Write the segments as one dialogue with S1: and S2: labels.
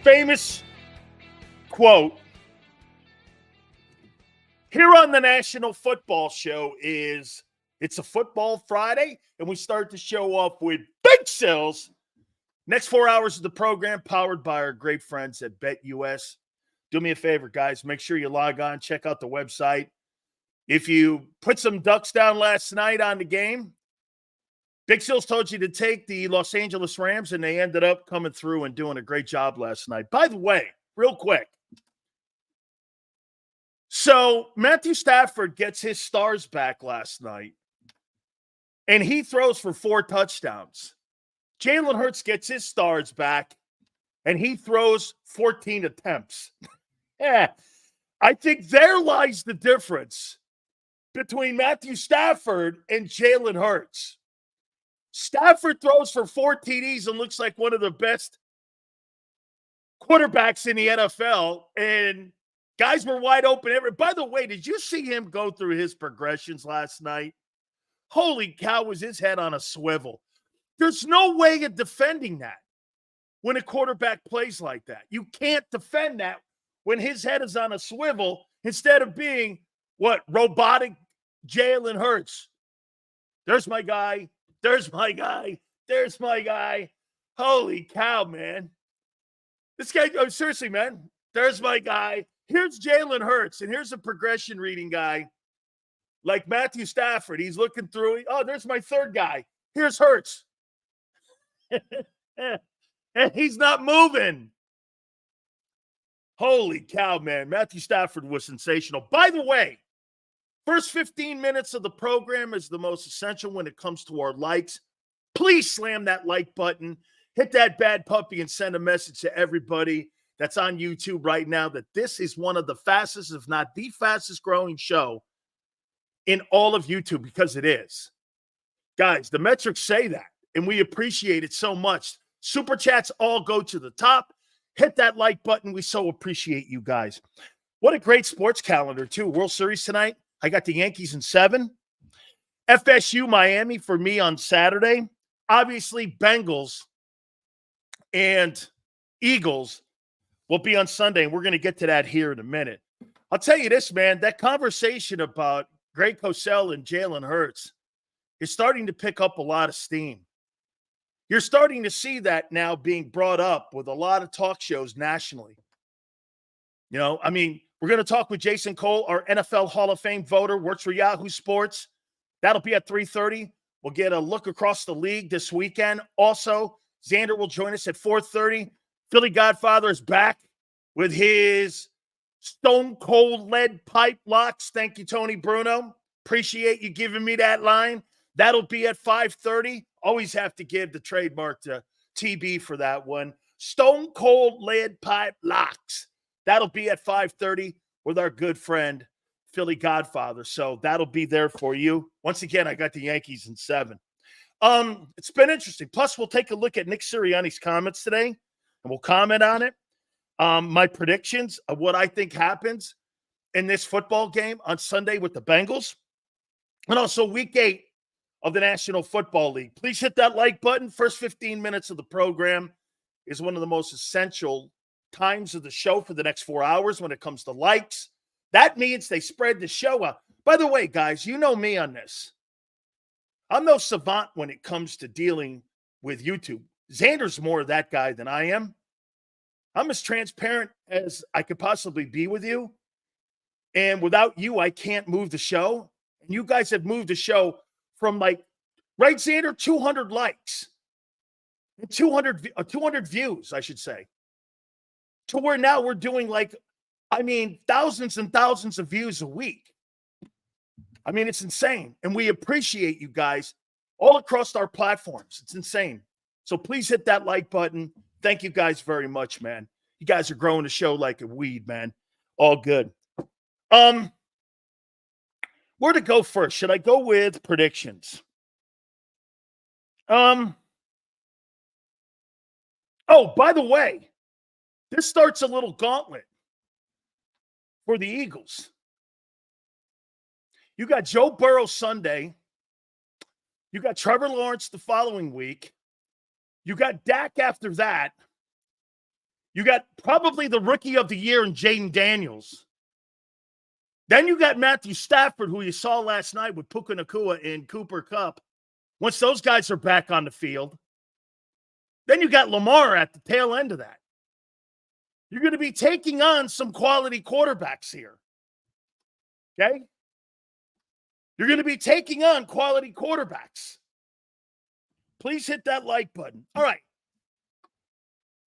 S1: famous quote here on the National Football Show is, it's a football Friday, and we start the show off with Big Sills. Next 4 hours of the program powered by our great friends at BetUS. Do me a favor, guys. Make sure you log on. Check out the website. If you put some ducks down last night on the game, Big Sills told you to take the Los Angeles Rams, and they ended up coming through and doing a great job last night. By the way, real quick, so Matthew Stafford gets his stars back last night, and he throws for 4 touchdowns. Jalen Hurts gets his stars back, and he throws 14 attempts. Yeah, I think there lies the difference between Matthew Stafford and Jalen Hurts. Stafford throws for 4 TDs and looks like one of the best quarterbacks in the NFL, and guys were wide open. By the way, did you see him go through his progressions last night? Holy cow, was his head on a swivel. There's no way of defending that when a quarterback plays like that. You can't defend that when his head is on a swivel instead of being, robotic Jalen Hurts. There's my guy. There's my guy. There's my guy. Holy cow, man. This guy, seriously, man. There's my guy. Here's Jalen Hurts, and here's a progression reading guy like Matthew Stafford. He's looking through. Oh, there's my third guy. Here's Hurts. And he's not moving. Holy cow, man. Matthew Stafford was sensational. By the way, first 15 minutes of the program is the most essential when it comes to our likes. Please slam that like button. Hit that bad puppy and send a message to everybody that's on YouTube right now that this is one of the fastest, if not the fastest growing show in all of YouTube, because it is. Guys, the metrics say that, and we appreciate it so much. Super chats all go to the top. Hit that like button. We so appreciate you guys. What a great sports calendar, too. World Series tonight. I got the Yankees in 7. FSU Miami for me on Saturday. Obviously, Bengals and Eagles will be on Sunday, and we're going to get to that here in a minute. I'll tell you this, man. That conversation about Greg Cosell and Jalen Hurts is starting to pick up a lot of steam. You're starting to see that now being brought up with a lot of talk shows nationally. You know, I mean, we're going to talk with Jason Cole, our NFL Hall of Fame voter, works for Yahoo Sports. That'll be at 3:30. We'll get a look across the league this weekend. Also, Xander will join us at 4:30. Philly Godfather is back with his stone cold lead pipe locks. Thank you, Tony Bruno. Appreciate you giving me that line. That'll be at 5:30. Always have to give the trademark to TB for that one. Stone cold lead pipe locks. That'll be at 5:30 with our good friend, Philly Godfather. So that'll be there for you. Once again, I got the Yankees in 7. It's been interesting. Plus, we'll take a look at Nick Sirianni's comments today, and we'll comment on it. My predictions of what I think happens in this football game on Sunday with the Bengals, and also Week 8 of the National Football League. Please hit that like button. First 15 minutes of the program is one of the most essential times of the show for the next 4 hours when it comes to likes. That means they spread the show out. By the way, guys, you know me on this. I'm no savant when it comes to dealing with YouTube. Xander's more of that guy than I am. I'm as transparent as I could possibly be with you. And without you, I can't move the show. And you guys have moved the show from right, Xander, 200 likes and 200 views, I should say, to where now we're doing thousands and thousands of views a week. I mean, it's insane. And we appreciate you guys all across our platforms. It's insane. So please hit that like button. Thank you guys very much, man. You guys are growing the show like a weed, man. All good. Where to go first? Should I go with predictions? Oh, by the way, this starts a little gauntlet for the Eagles. You got Joe Burrow Sunday. You got Trevor Lawrence the following week. You got Dak after that. You got probably the rookie of the year in Jaden Daniels. Then you got Matthew Stafford, who you saw last night with Puka Nacua and Cooper Kupp. Once those guys are back on the field, then you got Lamar at the tail end of that. You're going to be taking on some quality quarterbacks here. Okay? You're going to be taking on quality quarterbacks. Please hit that like button. All right.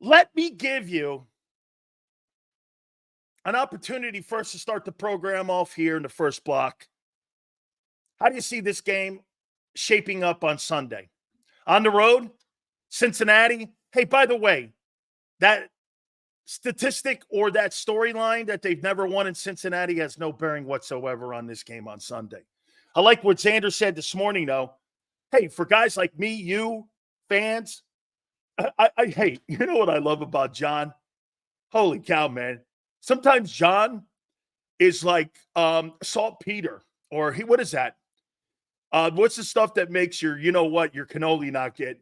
S1: Let me give you an opportunity first to start the program off here in the first block. How do you see this game shaping up on Sunday? On the road, Cincinnati. Hey, by the way, that statistic or that storyline that they've never won in Cincinnati has no bearing whatsoever on this game on Sunday. I like what Xander said this morning, though. Hey, for guys like me, you, fans, hey, you know what I love about John? Holy cow, man. Sometimes John is like saltpeter, or what is that? What's the stuff that makes your cannoli not get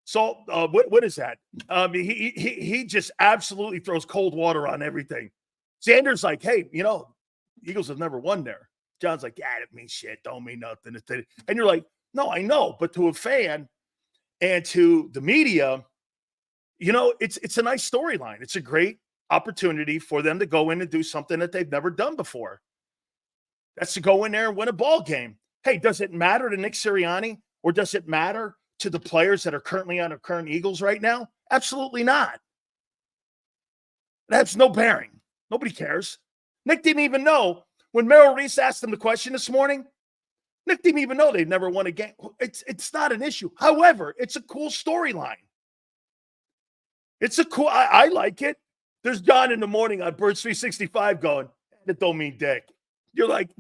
S1: salt? What is that? He just absolutely throws cold water on everything. Xander's like, hey, Eagles have never won there. John's like, yeah, it means shit. Don't mean nothing. And you're like, no, I know. But to a fan and to the media, it's a nice storyline. It's a great opportunity for them to go in and do something that they've never done before. That's to go in there and win a ball game. Hey, does it matter to Nick Sirianni, or does it matter to the players that are currently on the current Eagles right now? Absolutely not. That's no bearing. Nobody cares. Nick didn't even know when Merrill Reese asked him the question this morning. Nick didn't even know they'd never won a game. It's not an issue. However, it's a cool storyline. I like it. There's John in the morning on Birds 365 going, that don't mean dick. You're like,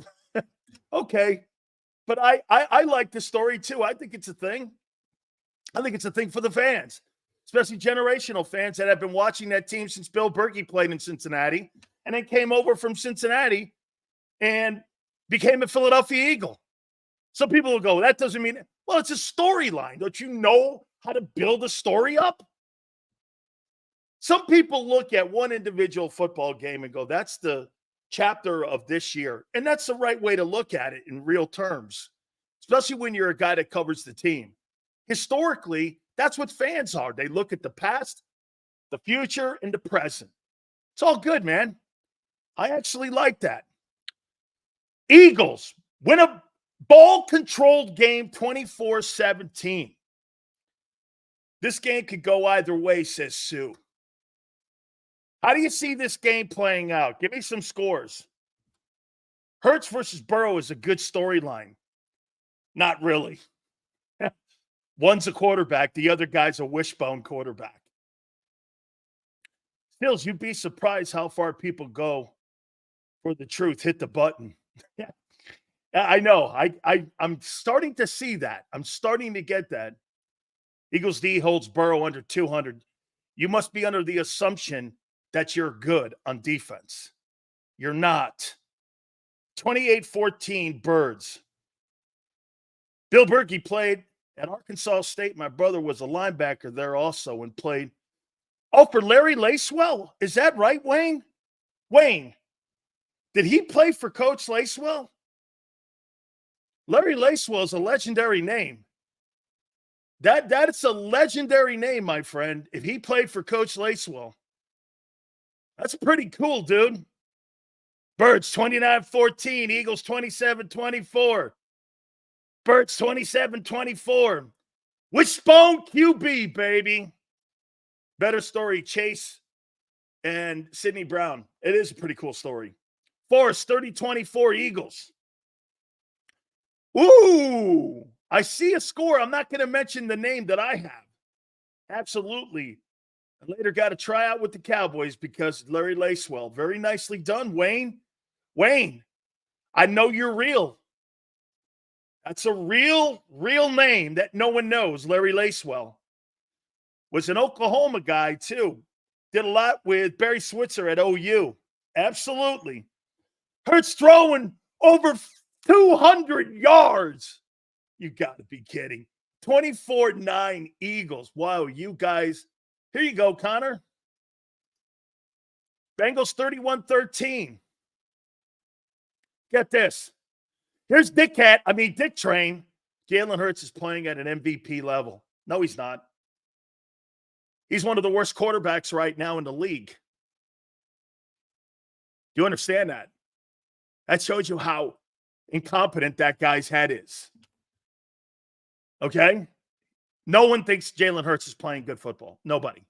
S1: okay. But I like the story too. I think it's a thing. I think it's a thing for the fans, especially generational fans that have been watching that team since Bill Berkey played in Cincinnati and then came over from Cincinnati and became a Philadelphia Eagle. Some people will go, that doesn't mean, well, it's a storyline. Don't you know how to build a story up? Some people look at one individual football game and go, that's the chapter of this year. And that's the right way to look at it in real terms, especially when you're a guy that covers the team. Historically, that's what fans are. They look at the past, the future, and the present. It's all good, man. I actually like that. Eagles win a ball-controlled game 24-17. This game could go either way, says Sue. How do you see this game playing out? Give me some scores. Hurts versus Burrow is a good storyline. Not really. One's a quarterback. The other guy's a wishbone quarterback. Stills, you'd be surprised how far people go for the truth. Hit the button. I know. I'm starting to see that. I'm starting to get that. Eagles D holds Burrow under 200. You must be under the assumption that you're good on defense. You're not. 28-14 Birds. Bill Berkey played at Arkansas State. My brother was a linebacker there also and played. Oh, for Larry Lacewell. Is that right, Wayne? Wayne, did he play for Coach Lacewell? Larry Lacewell is a legendary name. That's a legendary name, my friend. If he played for Coach Lacewell. That's pretty cool, dude. Birds 29-14. Eagles 27-24. Birds 27-24. Wishbone QB, baby. Better story, Chase and Sidney Brown. It is a pretty cool story. Forest 30-24 Eagles. Ooh, I see a score. I'm not going to mention the name that I have. Absolutely. I later got to try out with the Cowboys because Larry Lacewell. Very nicely done, Wayne. Wayne, I know you're real. That's a real name that no one knows. Larry Lacewell was an Oklahoma guy, too. Did a lot with Barry Switzer at OU. Absolutely. Hurts throwing over 200 yards. You got to be kidding. 24-9 Eagles. Wow, you guys. Here you go, Connor. Bengals 31-13. Get this. Here's Dick Train. Jalen Hurts is playing at an MVP level. No, he's not. He's one of the worst quarterbacks right now in the league. Do you understand that? That shows you how incompetent that guy's head is. Okay? No one thinks Jalen Hurts is playing good football. Nobody.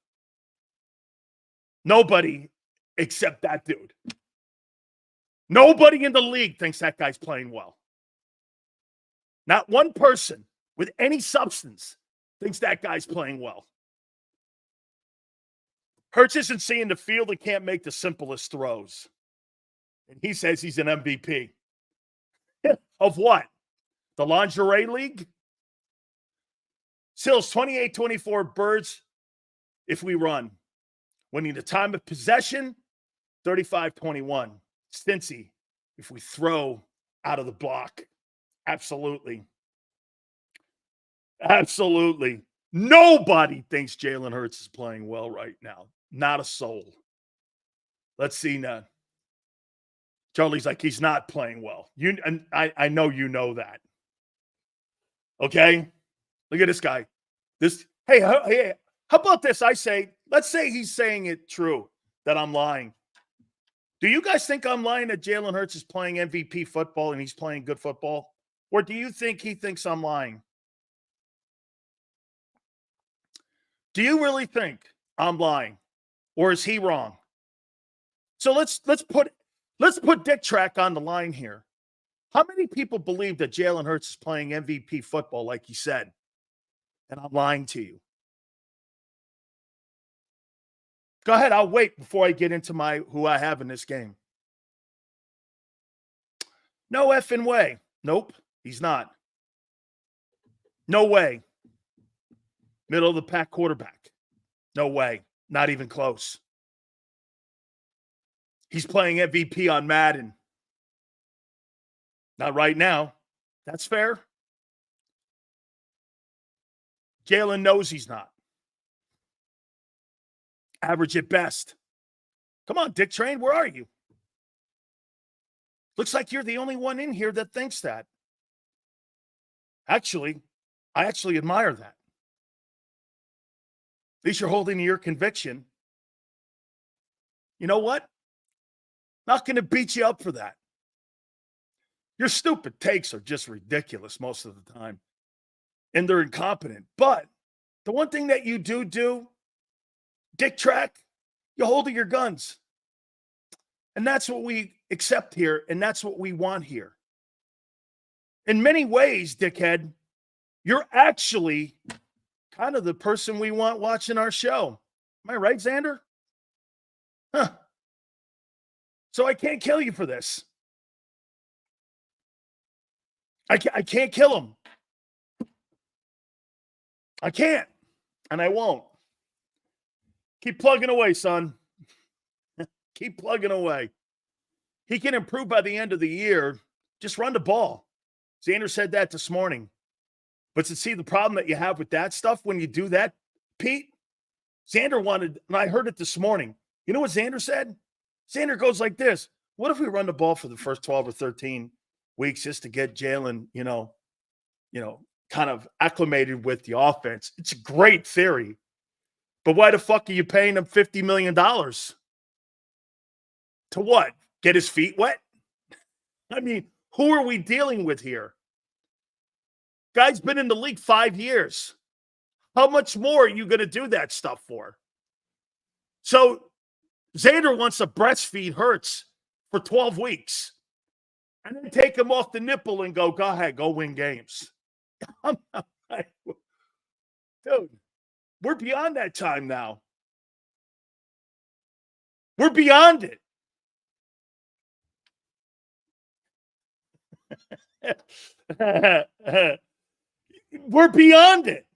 S1: Nobody except that dude. Nobody in the league thinks that guy's playing well. Not one person with any substance thinks that guy's playing well. Hurts isn't seeing the field and can't make the simplest throws. And he says he's an MVP. Of what? The lingerie league? Sills 28-24 Birds if we run. Winning the time of possession, 35-21. Stincy if we throw out of the block. Absolutely. Absolutely. Nobody thinks Jalen Hurts is playing well right now. Not a soul. Let's see now. Charlie's like, he's not playing well. I know you know that. Okay? Look at this guy. Hey, how about this? Let's say he's saying it true, that I'm lying. Do you guys think I'm lying that Jalen Hurts is playing MVP football and he's playing good football? Or do you think he thinks I'm lying? Do you really think I'm lying? Or is he wrong? So let's put Dick Track on the line here. How many people believe that Jalen Hurts is playing MVP football like he said? And I'm lying to you. Go ahead, I'll wait before I get into who I have in this game. No effing way. Nope, he's not. No way. Middle of the pack quarterback. No way. Not even close. He's playing MVP on Madden. Not right now. That's fair. Jalen knows he's not. Average at best. Come on, Dick Train, where are you? Looks like you're the only one in here that thinks that. Actually, I actually admire that. At least you're holding to your conviction. You know what? Not going to beat you up for that. Your stupid takes are just ridiculous most of the time. And they're incompetent. But the one thing that you do, Dick Track, you hold to your guns. And that's what we accept here, and that's what we want here. In many ways, dickhead, you're actually kind of the person we want watching our show. Am I right, Xander? Huh. So I can't kill you for this. I can't kill him. I can't, and I won't. Keep plugging away, son. Keep plugging away. He can improve by the end of the year. Just run the ball. Xander said that this morning. But to see the problem that you have with that stuff when you do that, Pete, Xander wanted, and I heard it this morning. You know what Xander said? Xander goes like this. What if we run the ball for the first 12 or 13 weeks just to get Jalen, kind of acclimated with the offense? It's a great theory. But why the fuck are you paying him $50 million? To what? Get his feet wet? I mean, who are we dealing with here? Guy's been in the league 5 years. How much more are you going to do that stuff for? So Xander wants to breastfeed Hurts for 12 weeks and then take him off the nipple and go ahead, go win games. Dude, we're beyond that time now. We're beyond it. We're beyond it.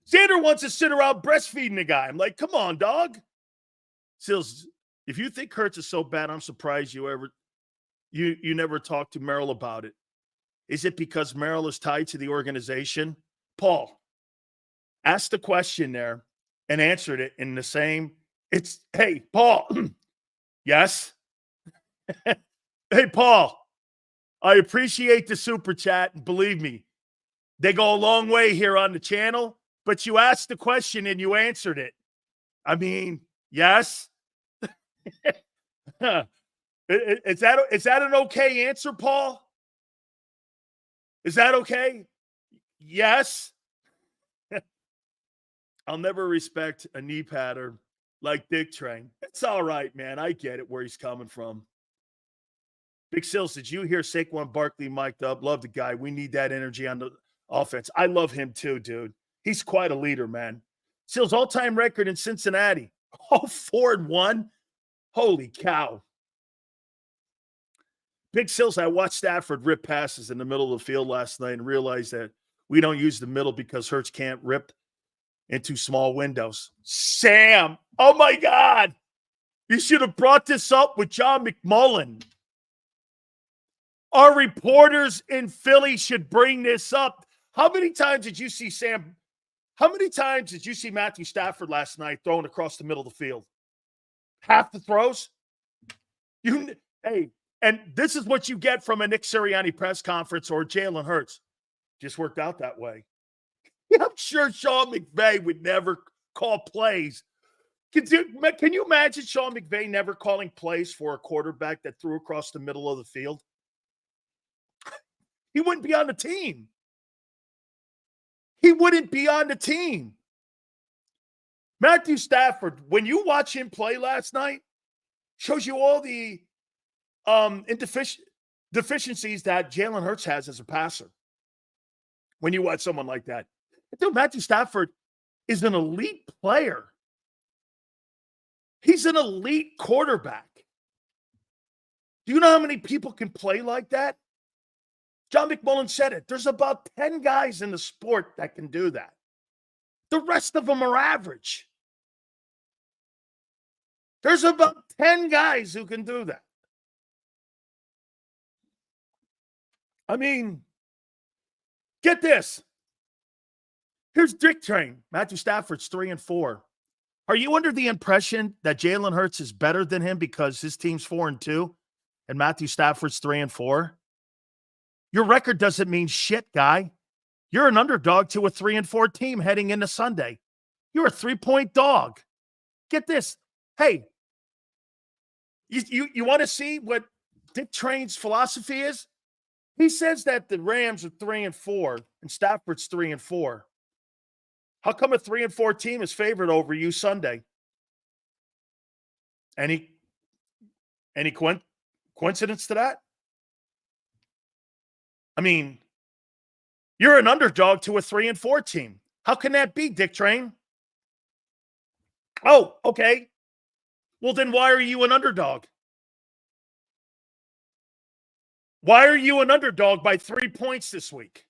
S1: Xander wants to sit around breastfeeding the guy. I'm like, come on, dog. Sills, if you think Hurts is so bad, I'm surprised you never talked to Merrill about it. Is it because Merrill is tied to the organization? Paul, asked the question there and answered it in the same. Hey, Paul, Yes. Hey, Paul, I appreciate the super chat. And believe me, they go a long way here on the channel, but you asked the question and you answered it. I mean, yes. Is that an okay answer, Paul? Is that okay? Yes. I'll never respect a knee patter like Dick Train. It's all right, man. I get it where he's coming from. Big Sills, did you hear Saquon Barkley mic'd up? Love the guy. We need that energy on the offense. I love him too, dude. He's quite a leader, man. Sills all-time record in Cincinnati. Oh, 4-1. Holy cow. Big Sills, I watched Stafford rip passes in the middle of the field last night and realized that we don't use the middle because Hurts can't rip into small windows. Sam, oh my God. You should have brought this up with John McMullen. Our reporters in Philly should bring this up. How many times did you see Sam? How many times did you see Matthew Stafford last night throwing across the middle of the field? Half the throws? Hey, and this is what you get from a Nick Sirianni press conference or Jalen Hurts. Just worked out that way. I'm sure Sean McVay would never call plays. Can you imagine Sean McVay never calling plays for a quarterback that threw across the middle of the field? He wouldn't be on the team. He wouldn't be on the team. Matthew Stafford, when you watch him play last night, shows you all the deficiencies that Jalen Hurts has as a passer. When you watch someone like that. Dude, Matthew Stafford is an elite player. He's an elite quarterback. Do you know how many people can play like that? John McMullen said it. There's about 10 guys in the sport that can do that. The rest of them are average. There's about 10 guys who can do that. I mean, get this. Here's Dick Train. Matthew Stafford's 3-4. Are you under the impression that Jalen Hurts is better than him because his team's 4-2 and Matthew Stafford's 3-4? Your record doesn't mean shit, guy. You're an underdog to a 3-4 team heading into Sunday. You're a 3-point dog. Get this. Hey, you want to see what Dick Train's philosophy is? He says that the Rams are 3-4 and Stafford's 3-4. How come a 3-4 team is favored over you Sunday? Any coincidence to that? I mean, you're an underdog to a 3-4 team. How can that be, Dick Train? Oh, okay. Well, then why are you an underdog? Why are you an underdog by 3 points this week?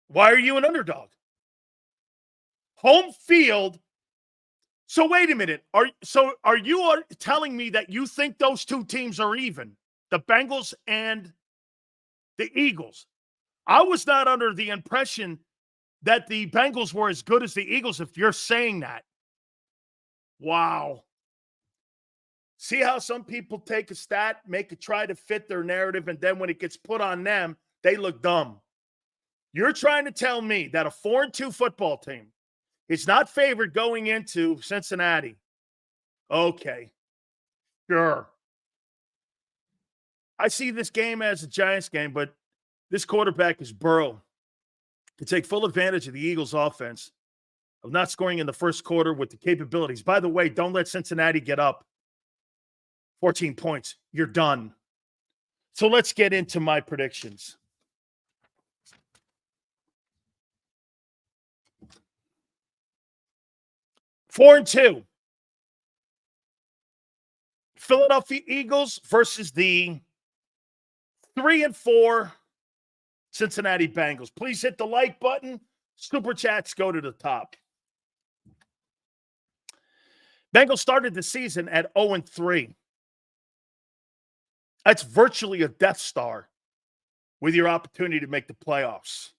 S1: Why are you an underdog? Home field. So wait a minute. Are you telling me that you think those two teams are even? The Bengals and the Eagles. I was not under the impression that the Bengals were as good as the Eagles if you're saying that. Wow. See how some people take a stat, try to fit their narrative, and then when it gets put on them, they look dumb. You're trying to tell me that a 4-2 football team is not favored going into Cincinnati. Okay. Sure. I see this game as a Giants game, but this quarterback is Burrow. To take full advantage of the Eagles' offense of not scoring in the first quarter with the capabilities. By the way, don't let Cincinnati get up 14 points. You're done. So let's get into my predictions. Four and 2. Philadelphia Eagles versus the 3-4 Cincinnati Bengals. Please hit the like button. Super chats go to the top. Bengals started the season at 0-3. That's virtually a Death Star with your opportunity to make the playoffs.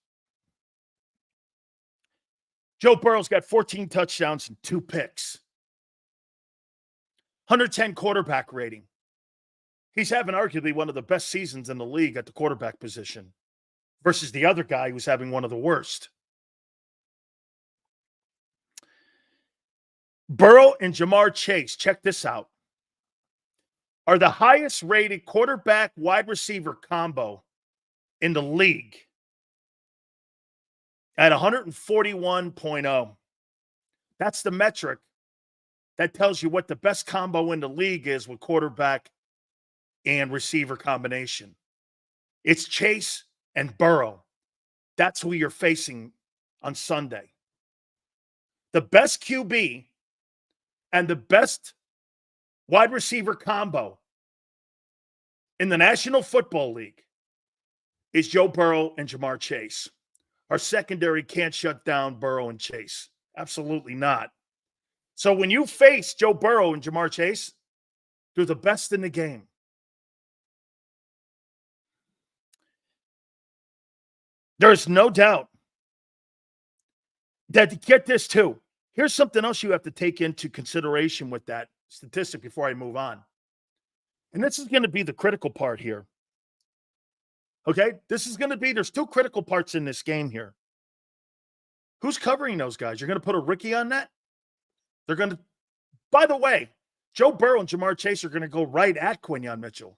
S1: Joe Burrow's got 14 touchdowns and 2 picks. 110 quarterback rating. He's having arguably one of the best seasons in the league at the quarterback position versus the other guy who's having one of the worst. Burrow and Jamar Chase, check this out, are the highest rated quarterback wide receiver combo in the league at 141.0. That's the metric that tells you what the best combo in the league is with quarterback and receiver combination. It's Chase and Burrow. That's who you're facing on Sunday. The best QB and the best wide receiver combo in the National Football League is Joe Burrow and Jamar Chase. Our secondary can't shut down Burrow and Chase. Absolutely not. So when you face Joe Burrow and Jamar Chase, they're the best in the game. There is no doubt that to get this too, here's something else you have to take into consideration with that statistic before I move on. And this is going to be the critical part here. Okay? There's two critical parts in this game here. Who's covering those guys? You're going to put a rookie on that? By the way, Joe Burrow and Jamar Chase are going to go right at Quinyon Mitchell.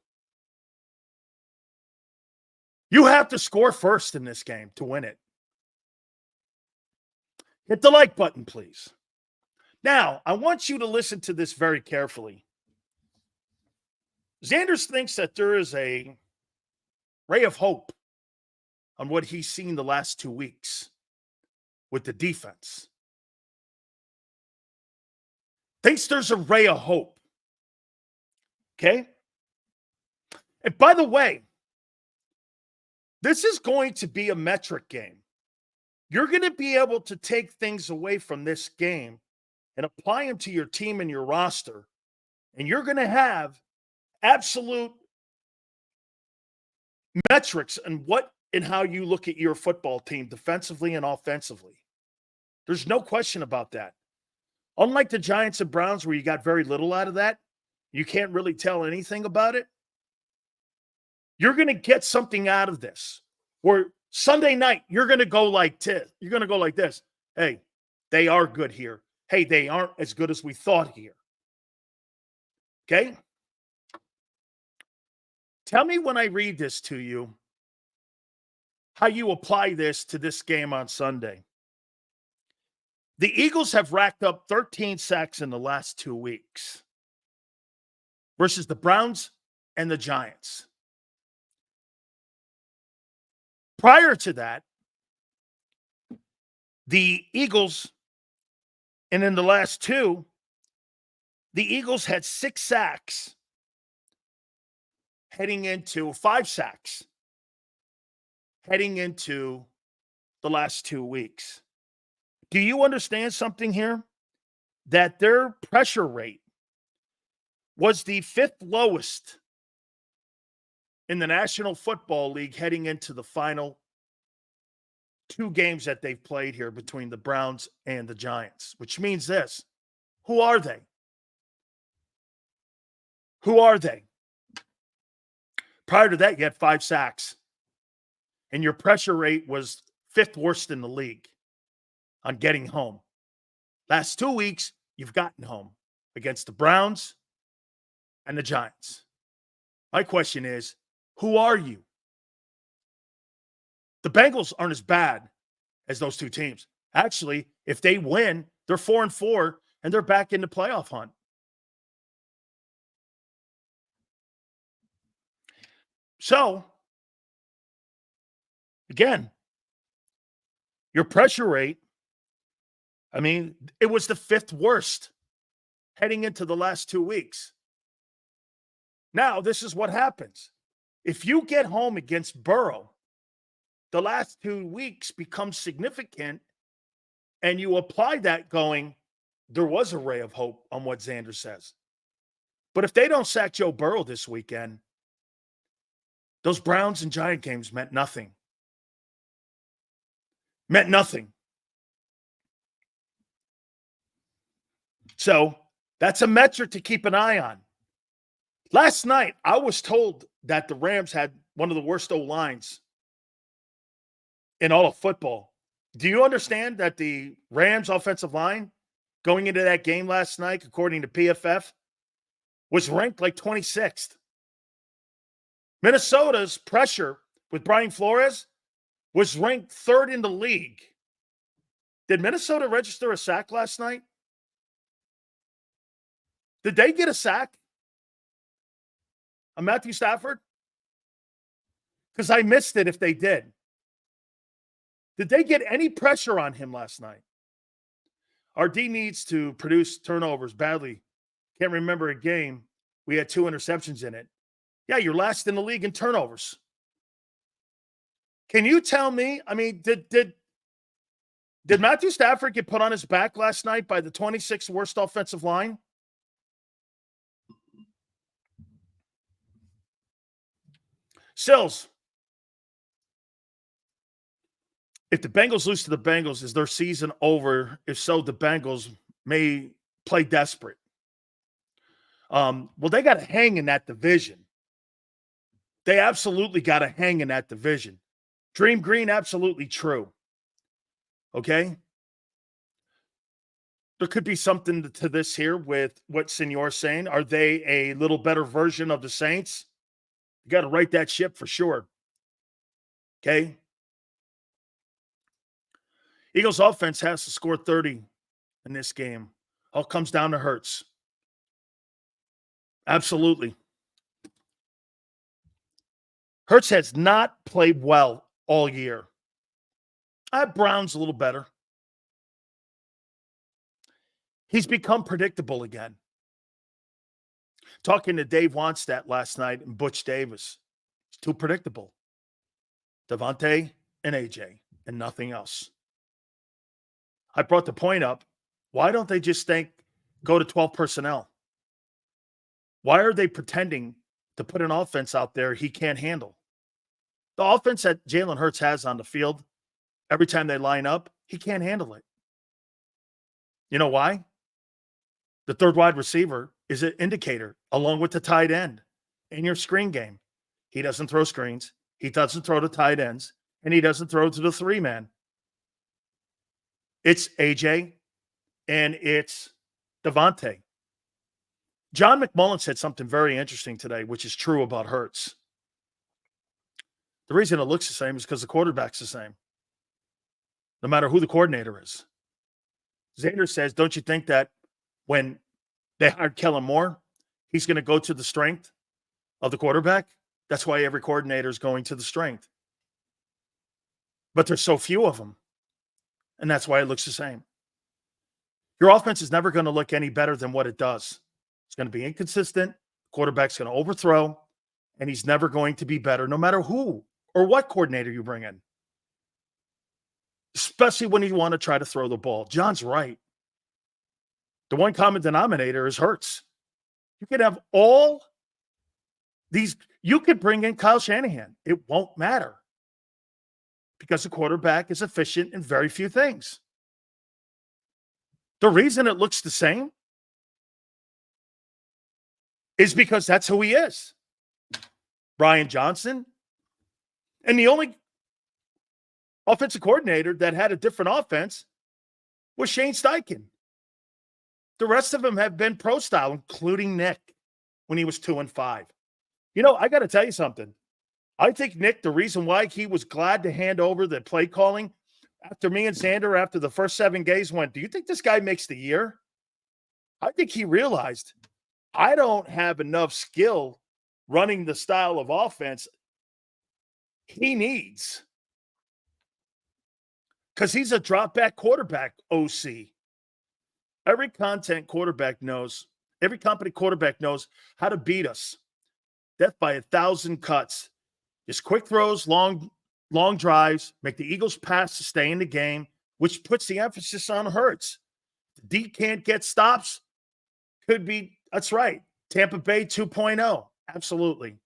S1: You have to score first in this game to win it. Hit the like button, please. Now, I want you to listen to this very carefully. Xanders thinks that there is a ray of hope on what he's seen the last 2 weeks with the defense. Thinks there's a ray of hope. Okay? And by the way, this is going to be a metric game. You're going to be able to take things away from this game and apply them to your team and your roster. And you're going to have absolute metrics and what and how you look at your football team defensively and offensively. There's no question about that. Unlike the Giants and Browns where you got very little out of that, you can't really tell anything about it. You're going to get something out of this. Where Sunday night, you're going to go like this. You're going to go like this. Hey, they are good here. Hey, they aren't as good as we thought here. Okay? Tell me when I read this to you, how you apply this to this game on Sunday. The Eagles have racked up 13 sacks in the last 2 weeks versus the Browns and the Giants. Prior to that, the Eagles, and in the last two, the Eagles had 6 sacks heading into 5 sacks heading into the last 2 weeks. Do you understand something here? That their pressure rate was the 5th lowest in the National Football League heading into the final 2 games that they've played here between the Browns and the Giants, which means this. Who are they? Who are they? Prior to that, you had 5 sacks, and your pressure rate was 5th worst in the league on getting home. Last 2 weeks, you've gotten home against the Browns and the Giants. My question is, who are you? The Bengals aren't as bad as those 2 teams. Actually, if they win, they're 4-4, and they're back in the playoff hunt. So, again, your pressure rate, it was the 5th worst heading into the last 2 weeks. Now, this is what happens. If you get home against Burrow, the last 2 weeks become significant, and you apply that going, there was a ray of hope on what Xander says. But if they don't sack Joe Burrow this weekend, those Browns and Giant games meant nothing. Meant nothing. So, That's a metric to keep an eye on. Last night, I was told that the Rams had one of the worst O-lines in all of football. Do you understand that the Rams offensive line going into that game last night, according to PFF, was ranked like 26th? Minnesota's pressure with Brian Flores was ranked 3rd in the league. Did Minnesota register a sack last night? Did they get a sack on Matthew Stafford? Because I missed it if they did. Did they get any pressure on him last night? Our D needs to produce turnovers badly. Can't remember a game we had 2 interceptions in it. Yeah, you're last in the league in turnovers. Can you tell me, I mean, did Matthew Stafford get put on his back last night by the 26th worst offensive line? Sills, if the Bengals lose to the Bengals, is their season over? If so, the Bengals may play desperate. Well, they got to hang in that division. They absolutely got to hang in that division. Dream Green, absolutely true. Okay? There could be something to this here with what Senor's saying. Are they a little better version of the Saints? You got to right that ship for sure. Okay? Eagles offense has to score 30 in this game. All comes down to Hurts. Absolutely. Hurts has not played well all year. Brown's a little better. He's become predictable again. Talking to Dave Wannstedt last night and Butch Davis. It's too predictable. Devontae and AJ and nothing else. I brought the point up. Why don't they just go to 12 personnel? Why are they pretending to put an offense out there he can't handle? The offense that Jalen Hurts has on the field, every time they line up, he can't handle it. You know why? The third wide receiver is an indicator, along with the tight end in your screen game. He doesn't throw screens. He doesn't throw to tight ends. And he doesn't throw to the 3-man. It's AJ and it's Devontae. John McMullen said something very interesting today, which is true about Hurts. The reason it looks the same is because the quarterback's the same, no matter who the coordinator is. Xander says, don't you think that when they hired Kellen Moore, he's going to go to the strength of the quarterback? That's why every coordinator is going to the strength. But there's so few of them, and that's why it looks the same. Your offense is never going to look any better than what it does. It's going to be inconsistent. Quarterback's going to overthrow, and he's never going to be better no matter who or what coordinator you bring in, especially when you want to try to throw the ball. John's right. The one common denominator is Hurts. You could have all these. You could bring in Kyle Shanahan. It won't matter because the quarterback is efficient in very few things. The reason it looks the same is because that's who he is. Brian Johnson. And the only offensive coordinator that had a different offense was Shane Steichen. The rest of them have been pro style, including Nick when he was 2-5. You know, I got to tell you something. I think Nick, the reason why he was glad to hand over the play calling after me and Xander, after the first 7 games, went, do you think this guy makes the year? I think he realized I don't have enough skill running the style of offense he needs. Because he's a drop-back quarterback, OC. Every competent quarterback knows how to beat us. Death by 1,000 cuts. Just quick throws, long drives, make the Eagles pass to stay in the game, which puts the emphasis on Hurts. The D can't get stops. Could be, that's right, Tampa Bay 2.0. Absolutely.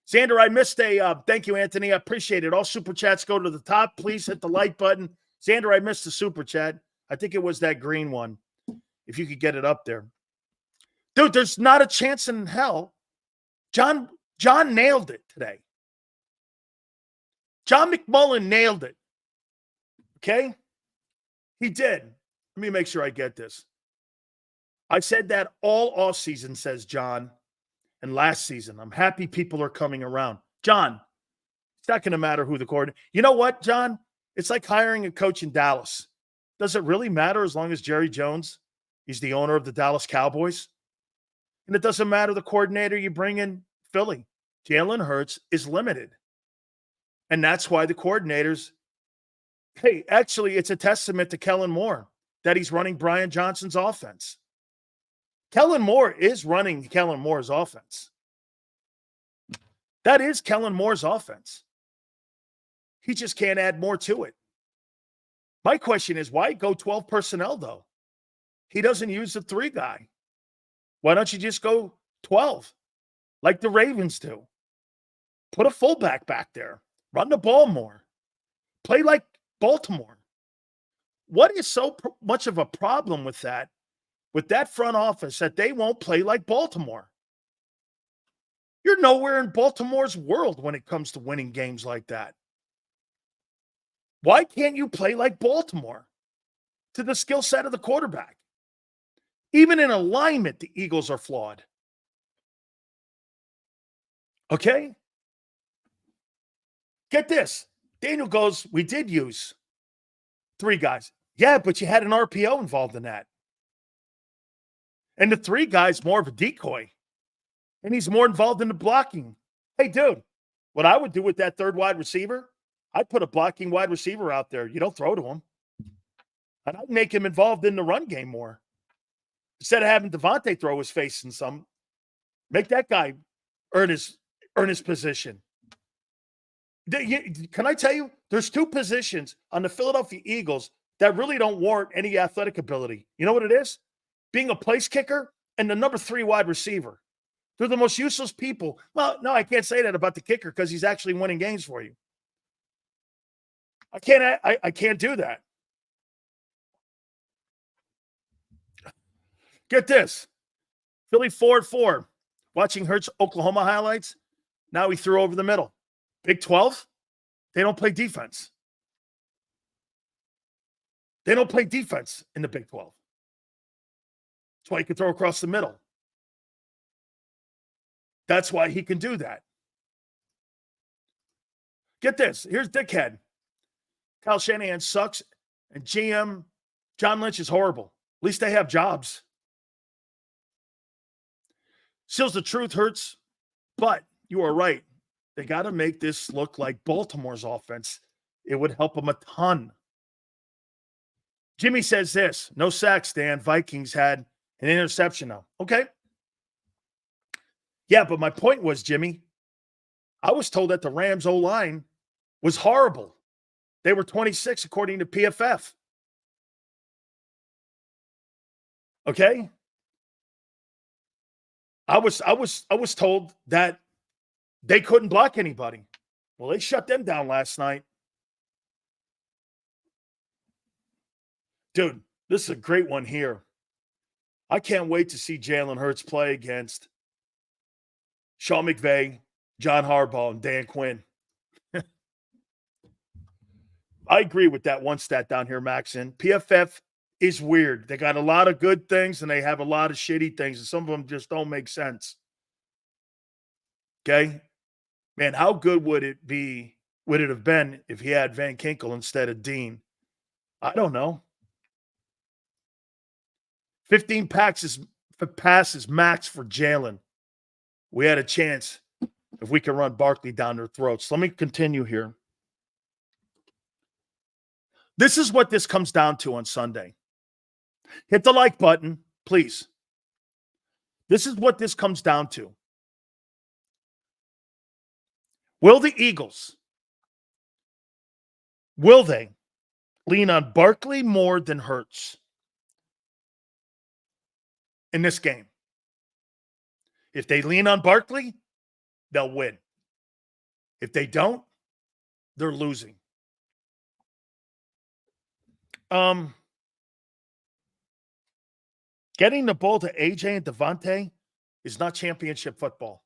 S1: Xander, I missed thank you, Anthony. I appreciate it. All super chats go to the top. Please hit the like button. Xander, I missed the super chat. I think it was that green one. If you could get it up there. Dude, there's not a chance in hell. John nailed it today. John McMullen nailed it. Okay? He did. Let me make sure I get this. I said that all offseason, says John, and last season. I'm happy people are coming around. John, it's not going to matter who the coordinator. You know what, John? It's like hiring a coach in Dallas. Does it really matter as long as Jerry Jones, he's the owner of the Dallas Cowboys? And it doesn't matter the coordinator you bring in Philly. Jalen Hurts is limited. And that's why the coordinators, hey, actually, it's a testament to Kellen Moore that he's running Brian Johnson's offense. Kellen Moore is running Kellen Moore's offense. That is Kellen Moore's offense. He just can't add more to it. My question is, why go 12 personnel, though? He doesn't use the 3 guy. Why don't you just go 12 like the Ravens do? Put a fullback back there. Run the ball more. Play like Baltimore. What is so much of a problem with that front office that they won't play like Baltimore? You're nowhere in Baltimore's world when it comes to winning games like that. Why can't you play like Baltimore to the skill set of the quarterback? Even in alignment, the Eagles are flawed. Okay? Get this. Daniel goes, we did use 3 guys. Yeah, but you had an RPO involved in that. And the 3 guy's more of a decoy. And he's more involved in the blocking. Hey, dude, what I would do with that 3rd wide receiver, I'd put a blocking wide receiver out there. You don't throw to him. And I'd make him involved in the run game more. Instead of having Devontae throw his face in some, make that guy earn his position. Can I tell you, there's 2 positions on the Philadelphia Eagles that really don't warrant any athletic ability. You know what it is? Being a place kicker and the number 3 wide receiver. They're the most useless people. Well, no, I can't say that about the kicker because he's actually winning games for you. I can't do that. Get this. Philly 4-4. Watching Hurts Oklahoma highlights. Now he threw over the middle. Big 12, they don't play defense. They don't play defense in the Big 12. That's why he can throw across the middle. That's why he can do that. Get this. Here's Dickhead. Kyle Shanahan sucks, and GM John Lynch is horrible. At least they have jobs. Seals the truth hurts, but you are right. They got to make this look like Baltimore's offense. It would help them a ton. Jimmy says this. No sacks, Dan. Vikings had an interception now. Okay. Yeah, but my point was, Jimmy, I was told that the Rams O-line was horrible. They were 26 according to PFF. Okay? I was told that they couldn't block anybody. Well, they shut them down last night. Dude, this is a great one here. I can't wait to see Jalen Hurts play against Sean McVay, John Harbaugh, and Dan Quinn. I agree with that one stat down here, Maxon. PFF is weird. They got a lot of good things, and they have a lot of shitty things, and some of them just don't make sense. Okay? Man, how good would it have been if he had Van Kinkel instead of Dean? I don't know. 15 passes max for Jalen. We had a chance if we can run Barkley down their throats. Let me continue here. This is what this comes down to on Sunday. Hit the like button, please. This is what this comes down to. Will the Eagles, will they lean on Barkley more than Hurts in this game? If they lean on Barkley, they'll win. If they don't, they're losing. Getting the ball to AJ and Devontae is not championship football.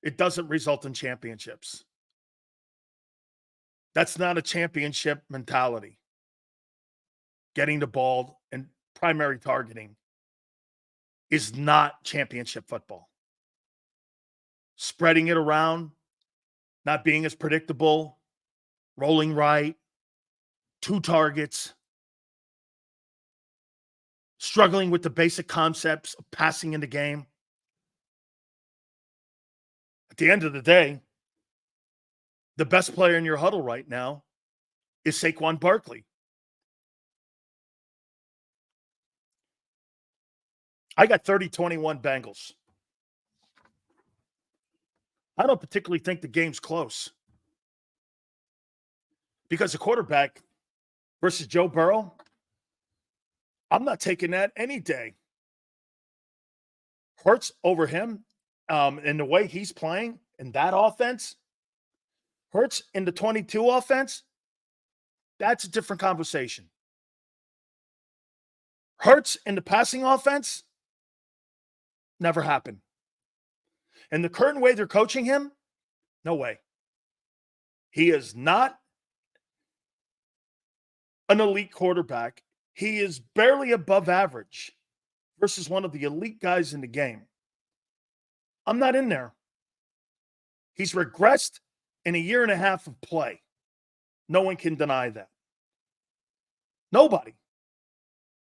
S1: It doesn't result in championships. That's not a championship mentality. Getting the ball and primary targeting is not championship football. Spreading it around, not being as predictable, rolling right, 2 targets, struggling with the basic concepts of passing in the game. At the end of the day, the best player in your huddle right now is Saquon Barkley. I got 30-21 Bengals. I don't particularly think the game's close. Because the quarterback versus Joe Burrow, I'm not taking that any day. Hurts over him in the way he's playing in that offense. Hurts in the 22 offense, that's a different conversation. Hurts in the passing offense, never happened. And the current way they're coaching him, no way. He is not an elite quarterback. He is barely above average versus one of the elite guys in the game. I'm not in there. He's regressed in a year and a half of play. No one can deny that. Nobody.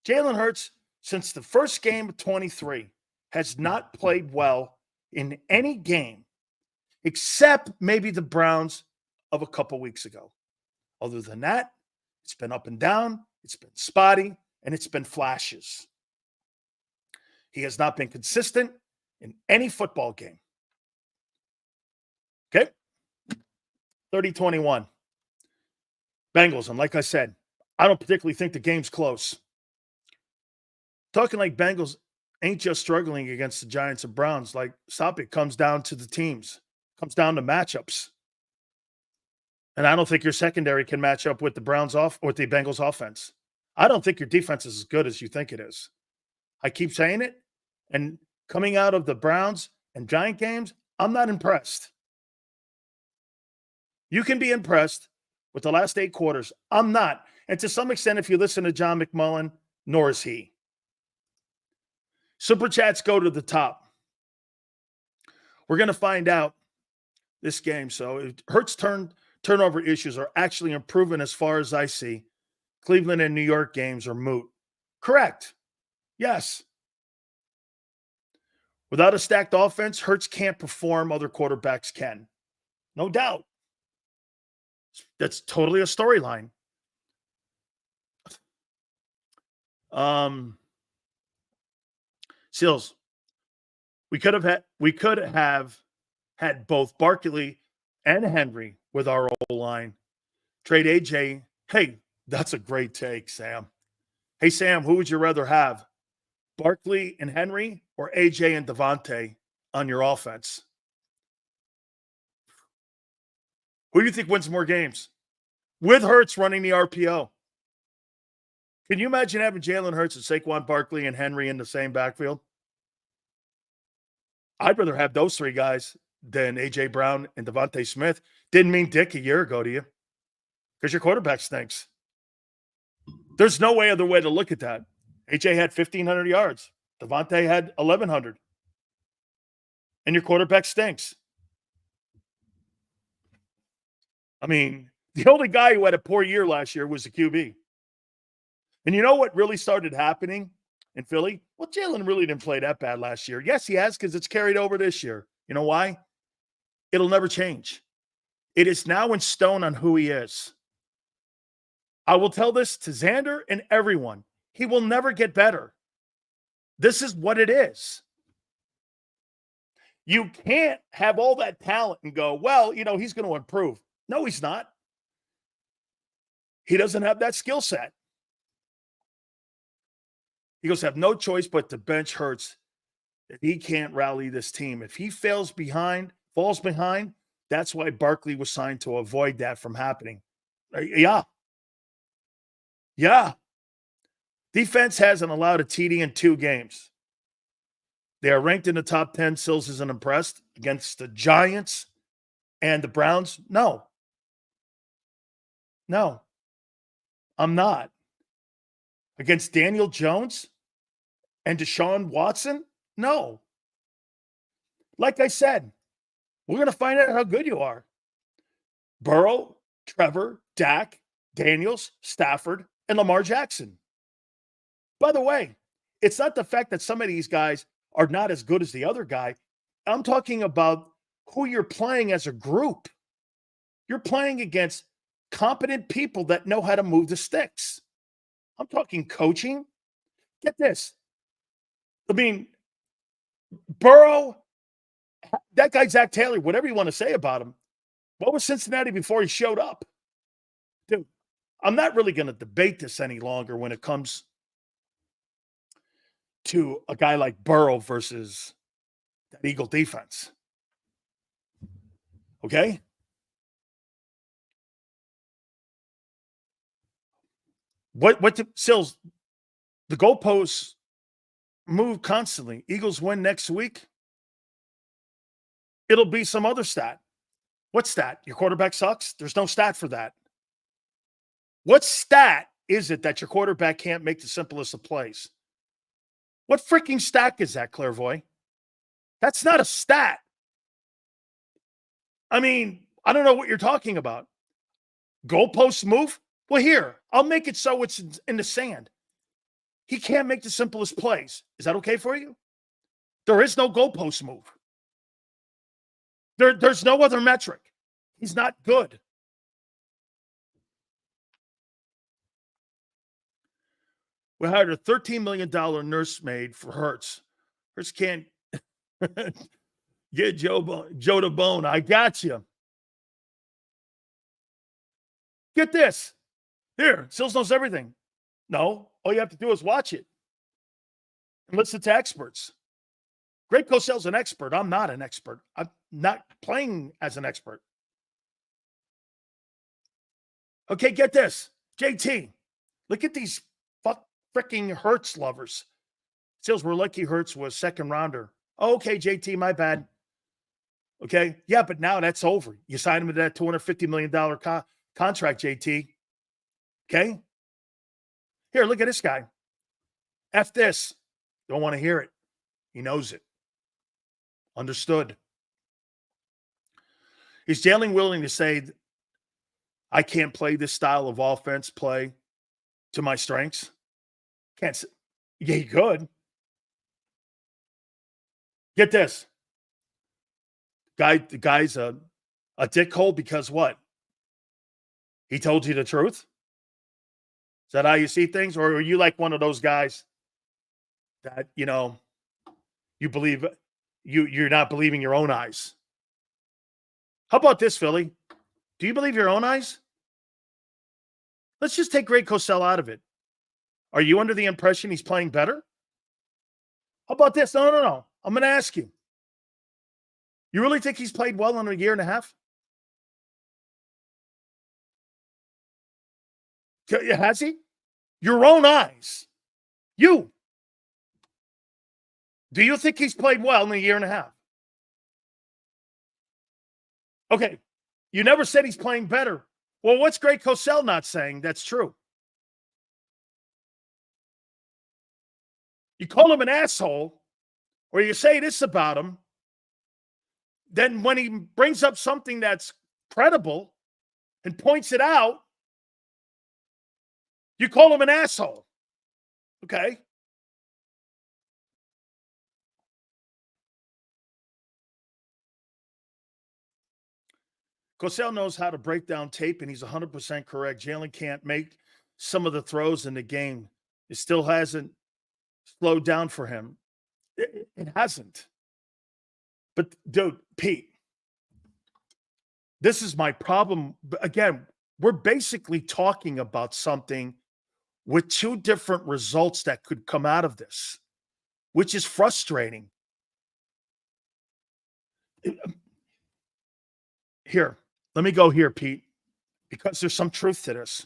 S1: Jalen Hurts, since the first game of 23, has not played well in any game except maybe the Browns of a couple weeks ago. Other than that, it's been up and down, it's been spotty, and it's been flashes. He has not been consistent in any football game. Okay? 30-21. Bengals, and like I said, I don't particularly think the game's close. Talking like Bengals ain't just struggling against the Giants and Browns. Like, stop it. Comes down to the teams. Comes down to matchups. And I don't think your secondary can match up with the with the Bengals offense. I don't think your defense is as good as you think it is. I keep saying it. And coming out of the Browns and Giant games, I'm not impressed. You can be impressed with the last 8 quarters. I'm not. And to some extent, if you listen to John McMullen, nor is he. Super chats go to the top. We're going to find out this game. So Hurts turnover issues are actually improving as far as I see. Cleveland and New York games are moot. Correct. Yes. Without a stacked offense, Hurts can't perform, other quarterbacks can. No doubt. That's totally a storyline. Seals, we could have had both Barkley and Henry with our O-line. Trade AJ. Hey, that's a great take, Sam. Hey, Sam, who would you rather have? Barkley and Henry or AJ and Devontae on your offense? Who do you think wins more games? With Hurts running the RPO. Can you imagine having Jalen Hurts and Saquon Barkley and Henry in the same backfield? I'd rather have those 3 guys than A.J. Brown and Devontae Smith. Didn't mean dick a year ago to you because your quarterback stinks. There's no other way to look at that. A.J. had 1,500 yards. Devontae had 1,100. And your quarterback stinks. I mean, the only guy who had a poor year last year was the QB. And you know what really started happening in Philly? Well, Jalen really didn't play that bad last year. Yes, he has, because it's carried over this year. You know why? It'll never change. It is now in stone on who he is. I will tell this to Xander and everyone. He will never get better. This is what it is. You can't have all that talent and go, well, he's going to improve. No, he's not. He doesn't have that skill set. Eagles have no choice but to bench Hurts if he can't rally this team. If he falls behind, that's why Barkley was signed, to avoid that from happening. Yeah. Defense hasn't allowed a TD in 2 games. They are ranked in the top 10. Sills isn't impressed against the Giants and the Browns. No, I'm not. Against Daniel Jones and Deshaun Watson? No. Like I said, we're going to find out how good you are. Burrow, Trevor, Dak, Daniels, Stafford, and Lamar Jackson. By the way, it's not the fact that some of these guys are not as good as the other guy. I'm talking about who you're playing as a group. You're playing against competent people that know how to move the sticks. I'm talking coaching. Get this. I mean, Burrow, that guy, Zach Taylor, whatever you want to say about him, what was Cincinnati before he showed up? Dude, I'm not really going to debate this any longer when it comes to a guy like Burrow versus that Eagle defense. Okay? Sills, the goalposts move constantly. Eagles win next week. It'll be some other stat. What stat? Your quarterback sucks? There's no stat for that. What stat is it that your quarterback can't make the simplest of plays? What freaking stat is that, Clairvoy? That's not a stat. I mean, I don't know what you're talking about. Goalposts move? Well, here, I'll make it so it's in the sand. He can't make the simplest plays. Is that okay for you? There is no goalpost move. There's no other metric. He's not good. We hired a $13 million nursemaid for Hurts. Hurts can't get Joe to bone. I got you. Get this. Here, Sills knows everything. No, all you have to do is watch it and listen to experts. Greg Cosell's an expert. I'm not an expert. I'm not playing as an expert. Okay, get this. JT, look at these freaking Hurts lovers. Sills, we're lucky Hurts was second rounder. Oh, okay, JT, my bad. Okay, yeah, but now that's over. You signed him to that $250 million contract, JT. Okay? Here, look at this guy. F this. Don't want to hear it. He knows it. Understood. Is Jalen willing to say, I can't play this style of offense play to my strengths? Can't say. Yeah, he could. Get this. The guy's a dickhole because what? He told you the truth? Is that how you see things? Or are you like one of those guys that, you believe you're not believing your own eyes? How about this, Philly? Do you believe your own eyes? Let's just take Greg Cosell out of it. Are you under the impression he's playing better? How about this? No. I'm going to ask you. You really think he's played well in a year and a half? Has he? Your own eyes. You. Do you think he's played well in a year and a half? Okay. You never said he's playing better. Well, what's Greg Cosell not saying that's true? You call him an asshole, or you say this about him, then when he brings up something that's credible and points it out, you call him an asshole. Okay? Cosell knows how to break down tape, and he's 100% correct. Jalen can't make some of the throws in the game. It still hasn't slowed down for him. It hasn't. But, dude, Pete, this is my problem. Again, we're basically talking about something with 2 different results that could come out of this, which is frustrating. Here, let me go here, Pete, because there's some truth to this.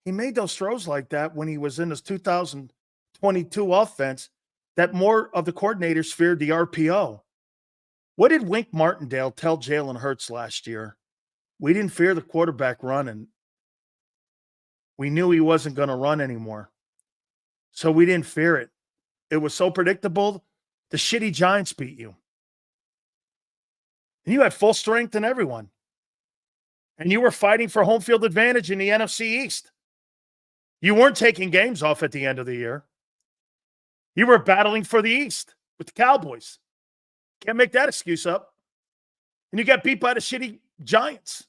S1: He made those throws like that when he was in his 2022 offense that more of the coordinators feared the RPO. What did Wink Martindale tell Jalen Hurts last year? We didn't fear the quarterback running. We knew he wasn't going to run anymore. So we didn't fear it. It was so predictable. The shitty Giants beat you. And you had full strength in everyone. And you were fighting for home field advantage in the NFC East. You weren't taking games off at the end of the year. You were battling for the East with the Cowboys. Can't make that excuse up. And you got beat by the shitty Giants.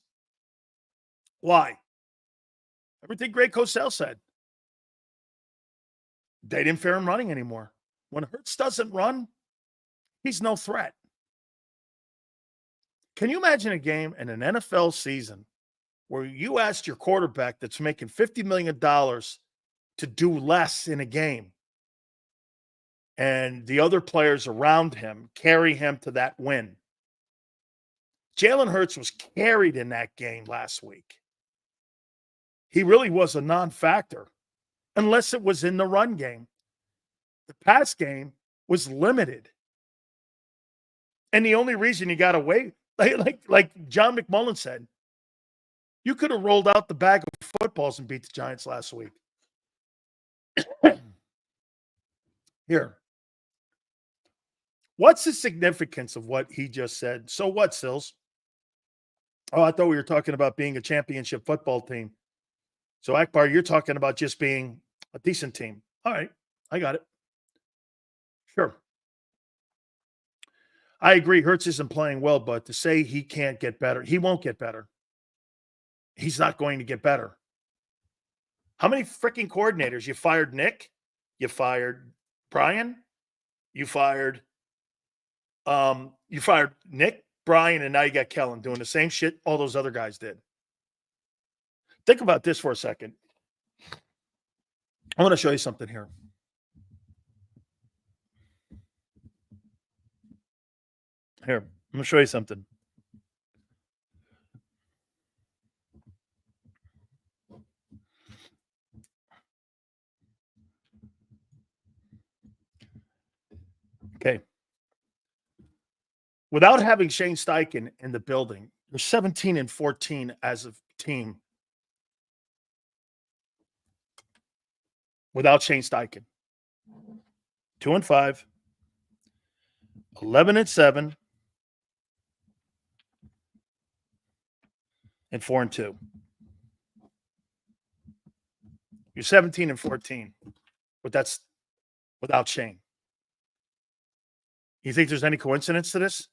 S1: Why? Everything Greg Cosell said. They didn't fear him running anymore. When Hurts doesn't run, he's no threat. Can you imagine a game in an NFL season where you asked your quarterback that's making $50 million to do less in a game, and the other players around him carry him to that win? Jalen Hurts was carried in that game last week. He really was a non-factor, unless it was in the run game. The pass game was limited. And the only reason you got away, like John McMullen said, you could have rolled out the bag of footballs and beat the Giants last week. Here. What's the significance of what he just said? So what, Sills? Oh, I thought we were talking about being a championship football team. So, Akbar, you're talking about just being a decent team. All right, I got it. Sure. I agree. Hurts isn't playing well, but to say he can't get better, he won't get better. He's not going to get better. How many freaking coordinators? You fired Nick. You fired Brian. You fired Nick, Brian, and now you got Kellen doing the same shit all those other guys did. Think about this for a second. I want to show you something here. Here, I'm going to show you something. Okay. Without having Shane Steichen in the building, you're 17-14 as a team. Without Shane Steichen. 2-5. 11-7. And 4-2. You're 17-14, but that's without Shane. You think there's any coincidence to this?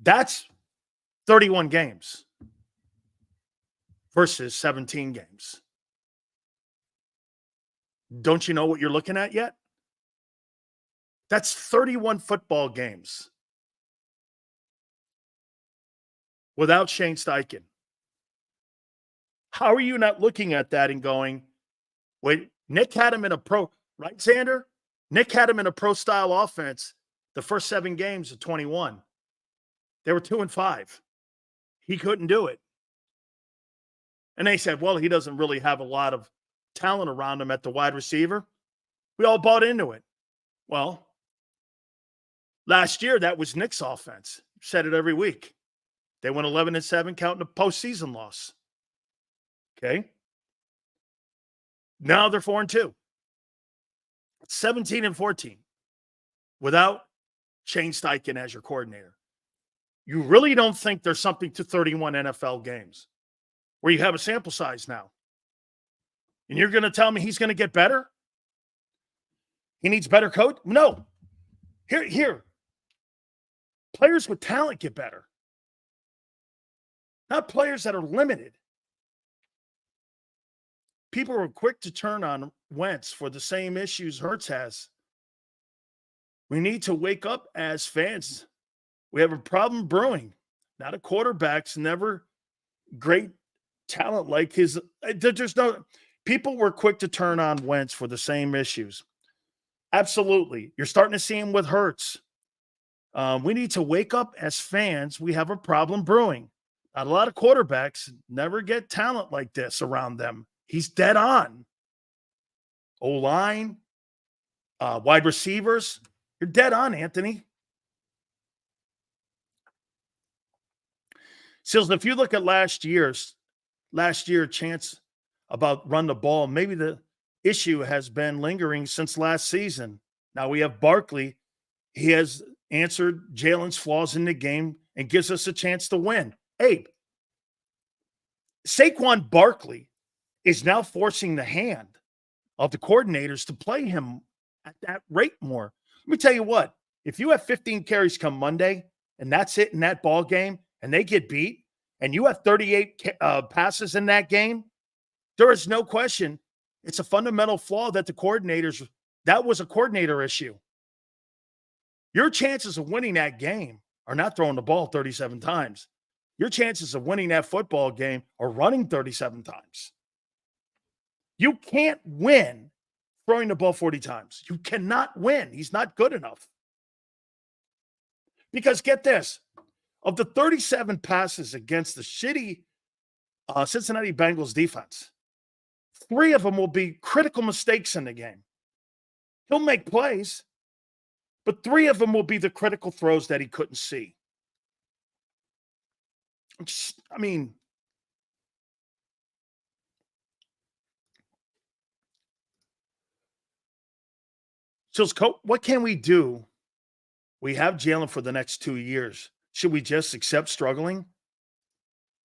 S1: That's 31 games versus 17 games. Don't you know what you're looking at yet? That's 31 football games without Shane Steichen. How are you not looking at that and going, wait, Nick had him in a pro, right, Xander? Nick had him in a pro-style offense the first 7 games of 21. They were 2-5. He couldn't do it. And they said, well, he doesn't really have a lot of talent around him at the wide receiver. We all bought into it. Well, last year, that was Nick's offense. Said it every week. They went 11-7, counting a postseason loss. Okay. Now they're 4-2. 17-14 without Shane Steichen as your coordinator. You really don't think there's something to 31 NFL games where you have a sample size now. And you're going to tell me he's going to get better? He needs better coach? No. Here. Players with talent get better. Not players that are limited. People were quick to turn on Wentz for the same issues Hurts has. We need to wake up as fans. We have a problem brewing. Not a quarterback's never great talent like his. There's no. People were quick to turn on Wentz for the same issues. Absolutely. You're starting to see him with Hurts. We need to wake up as fans. We have a problem brewing. Not a lot of quarterbacks never get talent like this around them. He's dead on. O-line, wide receivers. You're dead on, Anthony. Sills, if you look at last year chance about run the ball, maybe the issue has been lingering since last season. Now we have Barkley. He has answered Jalen's flaws in the game and gives us a chance to win. Abe, Saquon Barkley is now forcing the hand of the coordinators to play him at that rate more. Let me tell you what, if you have 15 carries come Monday and that's it in that ball game and they get beat and you have 38 passes in that game, there is no question it's a fundamental flaw that the coordinators, that was a coordinator issue. Your chances of winning that game are not throwing the ball 37 times. Your chances of winning that football game are running 37 times. You can't win throwing the ball 40 times. You cannot win. He's not good enough. Because get this, of the 37 passes against the shitty Cincinnati Bengals defense, 3 of them will be critical mistakes in the game. He'll make plays, but 3 of them will be the critical throws that he couldn't see. I mean, so what can we do? We have Jalen for the next 2 years. Should we just accept struggling?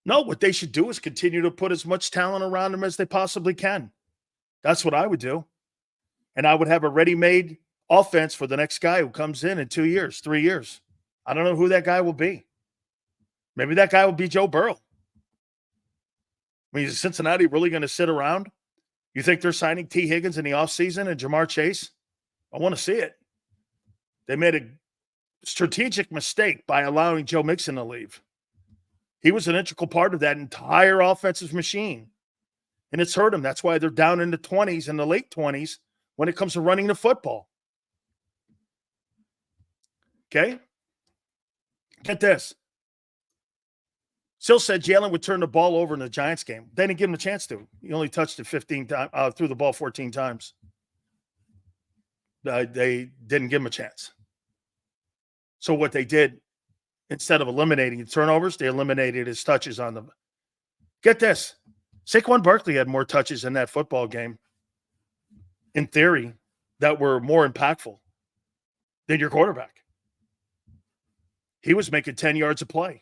S1: No, what they should do is continue to put as much talent around him as they possibly can. That's what I would do. And I would have a ready-made offense for the next guy who comes in 2 years, 3 years. I don't know who that guy will be. Maybe that guy will be Joe Burrow. I mean, is Cincinnati really going to sit around? You think they're signing T. Higgins in the offseason and Jamar Chase? I want to see it. They made a strategic mistake by allowing Joe Mixon to leave. He was an integral part of that entire offensive machine. And it's hurt them. That's why they're down in the 20s and the late 20s when it comes to running the football. Okay? Get this. Still said Jalen would turn the ball over in the Giants game. They didn't give him a chance to. He only touched it 15 times, threw the ball 14 times. They didn't give him a chance. So what they did, instead of eliminating the turnovers, they eliminated his touches on them. Get this. Saquon Barkley had more touches in that football game, in theory, that were more impactful than your quarterback. He was making 10 yards a play.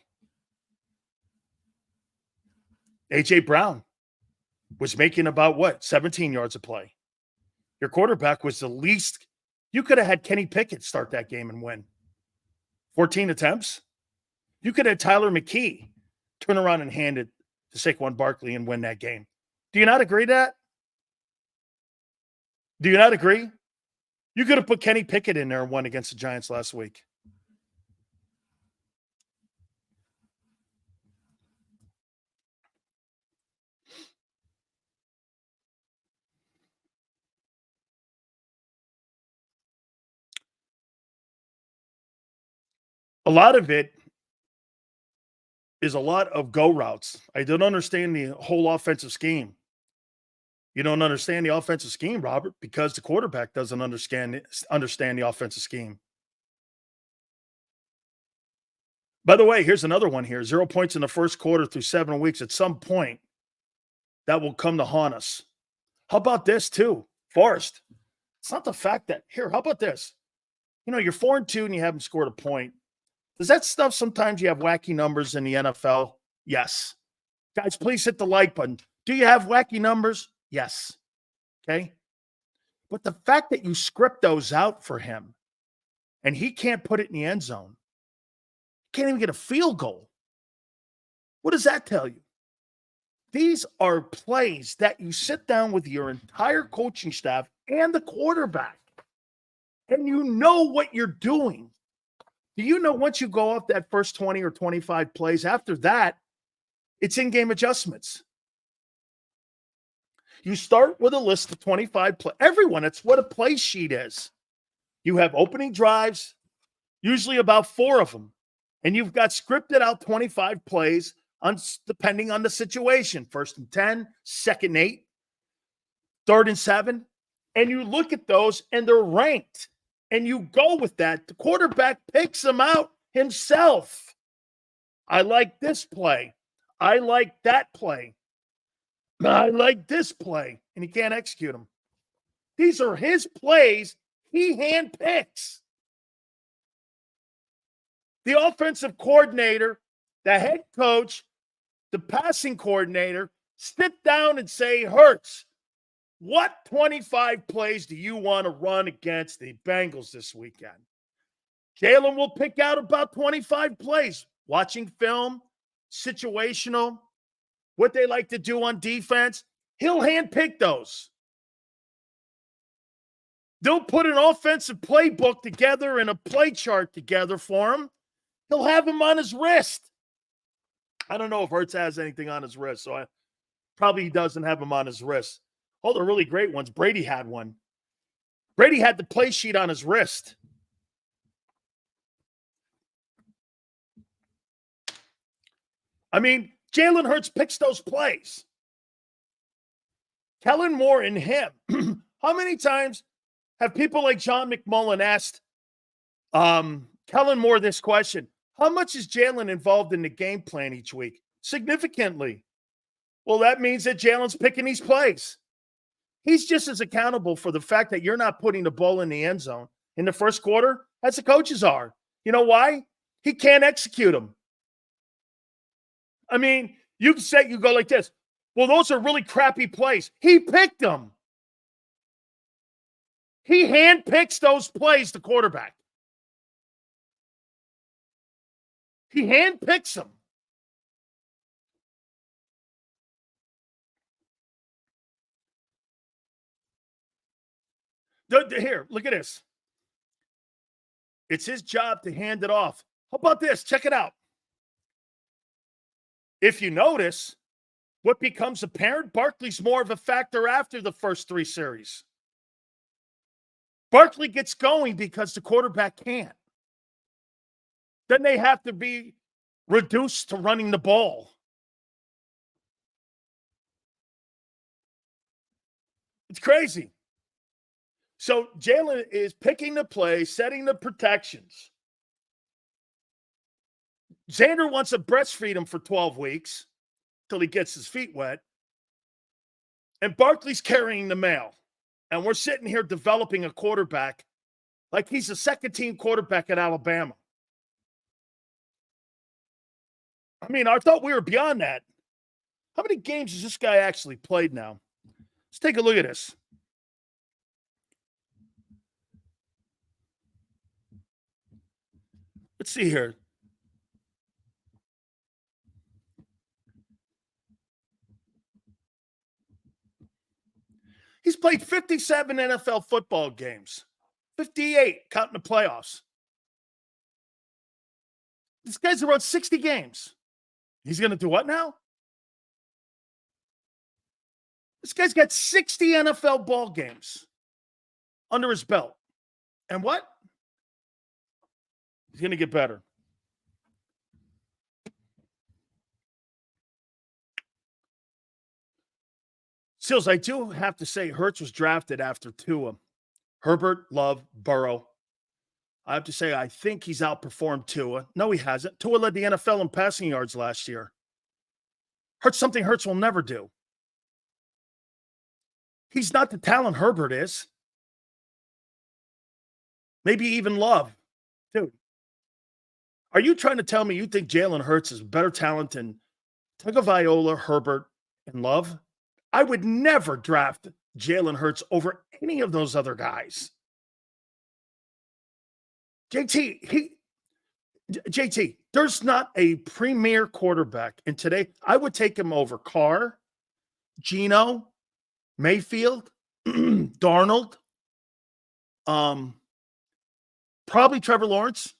S1: A.J. Brown was making about, 17 yards a play. Your quarterback was the least. You could have had Kenny Pickett start that game and win. 14 attempts. You could have Tyler McKee turn around and hand it to Saquon Barkley and win that game. Do you not agree to that? Do you not agree? You could have put Kenny Pickett in there and won against the Giants last week. A lot of it is a lot of go routes. I don't understand the whole offensive scheme. You don't understand the offensive scheme, Robert, because the quarterback doesn't understand the offensive scheme. By the way, here's another one here. 0 points in the first quarter through 7 weeks. At some point, that will come to haunt us. How about this, too? Forrest. It's not the fact that, how about this? You're 4-2 and you haven't scored a point. Does that stuff sometimes you have wacky numbers in the NFL? Yes. Guys, please hit the like button. Do you have wacky numbers? Yes. Okay. But the fact that you script those out for him and he can't put it in the end zone, can't even get a field goal. What does that tell you? These are plays that you sit down with your entire coaching staff and the quarterback, and you know what you're doing. Do you know once you go off that first 20 or 25 plays, after that, it's in-game adjustments. You start with a list of 25 plays. Everyone, it's what a play sheet is. You have opening drives, usually about 4 of them, and you've got scripted out 25 plays depending on the situation. 1st and 10, 2nd and 8, 3rd and 7. And you look at those and they're ranked. And you go with that. The quarterback picks them out himself. I like this play. I like that play. I like this play. And he can't execute them. These are his plays he handpicks. The offensive coordinator, the head coach, the passing coordinator sit down and say, Hurts, what 25 plays do you want to run against the Bengals this weekend? Jalen will pick out about 25 plays, watching film, situational, what they like to do on defense. He'll handpick those. They'll put an offensive playbook together and a play chart together for him. He'll have him on his wrist. I don't know if Hurts has anything on his wrist, so probably he doesn't have him on his wrist. All the really great ones. Brady had one. Brady had the play sheet on his wrist. I mean, Jalen Hurts picks those plays. Kellen Moore and him. How many times have people like John McMullen asked Kellen Moore this question? How much is Jalen involved in the game plan each week? Significantly. Well, that means that Jalen's picking these plays. He's just as accountable for the fact that you're not putting the ball in the end zone in the first quarter as the coaches are. You know why? He can't execute them. I mean, you go like this. Well, those are really crappy plays. He picked them. He handpicks those plays, the quarterback. He handpicks them. Here, look at this. It's his job to hand it off. How about this? Check it out. If you notice, what becomes apparent, Barkley's more of a factor after the first 3 series. Barkley gets going because the quarterback can't. Then they have to be reduced to running the ball. It's crazy. So Jalen is picking the play, setting the protections. Xander wants to breastfeed him for 12 weeks till he gets his feet wet. And Barkley's carrying the mail. And we're sitting here developing a quarterback like he's a second-team quarterback at Alabama. I mean, I thought we were beyond that. How many games has this guy actually played now? Let's take a look at this. Let's see here. He's played 57 NFL football games. 58, counting the playoffs. This guy's around 60 games. He's going to do what now? This guy's got 60 NFL ball games under his belt. And what? He's going to get better. Sills, I do have to say, Hurts was drafted after Tua. Herbert, Love, Burrow. I have to say, I think he's outperformed Tua. No, he hasn't. Tua led the NFL in passing yards last year. Something Hurts will never do. He's not the talent Herbert is. Maybe even Love. Dude, are you trying to tell me you think Jalen Hurts is better talent than Tagovailoa, Herbert, and Love? I would never draft Jalen Hurts over any of those other guys. JT, there's not a premier quarterback. And today, I would take him over Carr, Geno, Mayfield, Darnold, probably Trevor Lawrence.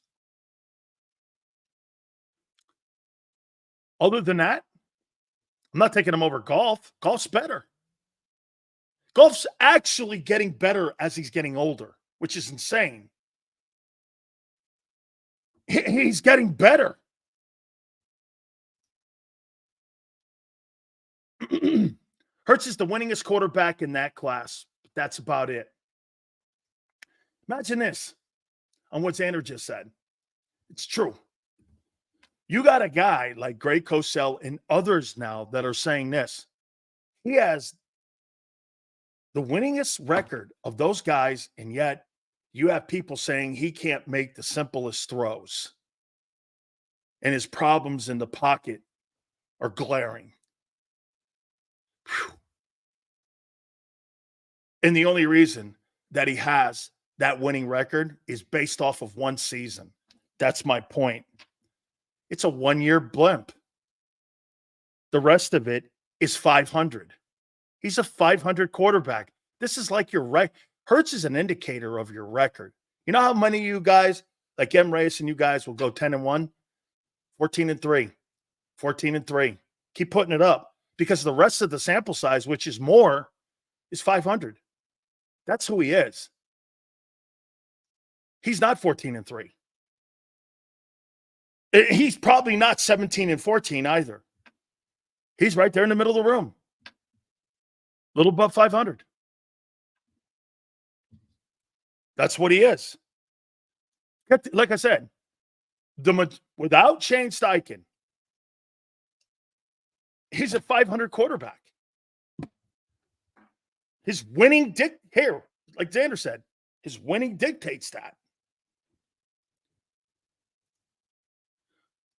S1: Other than that, I'm not taking him over Golf. Golf's better. Golf's actually getting better as he's getting older, which is insane. He's getting better. Hurts is the winningest quarterback in that class. That's about it. Imagine this on what Xander just said. It's true. You got a guy like Greg Cosell and others now that are saying this. He has the winningest record of those guys, and yet you have people saying he can't make the simplest throws. And his problems in the pocket are glaring. Whew. And the only reason that he has that winning record is based off of one season. That's my point. It's a one-year blimp. The rest of it is 500. He's a 500 quarterback. This is like your record. Hurts is an indicator of your record. You know how many of you guys, like M. Reyes and you guys, will go 10-1, 14-3, 14-3. Keep putting it up because the rest of the sample size, which is more, is 500. That's who he is. He's not 14-3. He's probably not 17-14 either. He's right there in the middle of the room. Little above 500. That's what he is. Like I said, without Shane Steichen, he's a 500 quarterback. His winning here, like Xander said, his winning dictates that.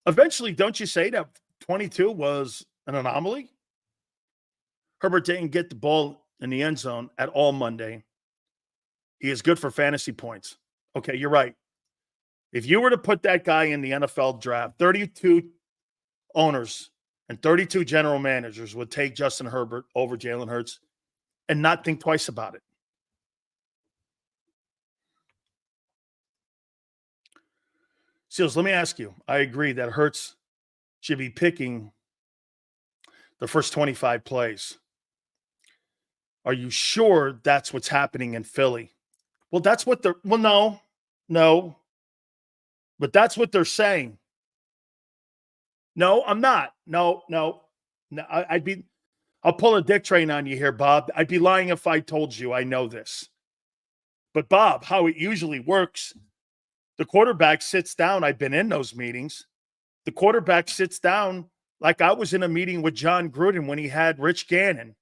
S1: Eventually, don't you say that 22 was an anomaly? Herbert didn't get the ball in the end zone at all Monday. He is good for fantasy points. Okay, you're right. If you were to put that guy in the NFL draft, 32 owners and 32 general managers would take Justin Herbert over Jalen Hurts and not think twice about it. Seals, let me ask you. I agree that Hurts should be picking the first 25 plays. Are you sure that's what's happening in Philly? Well, that's what they're – well, no. But that's what they're saying. No, I'm not. No. I'll pull a dick train on you here, Bob. I'd be lying if I told you I know this. But, Bob, how it usually works, the quarterback sits down. I've been in those meetings. The quarterback sits down like I was in a meeting with John Gruden when he had Rich Gannon.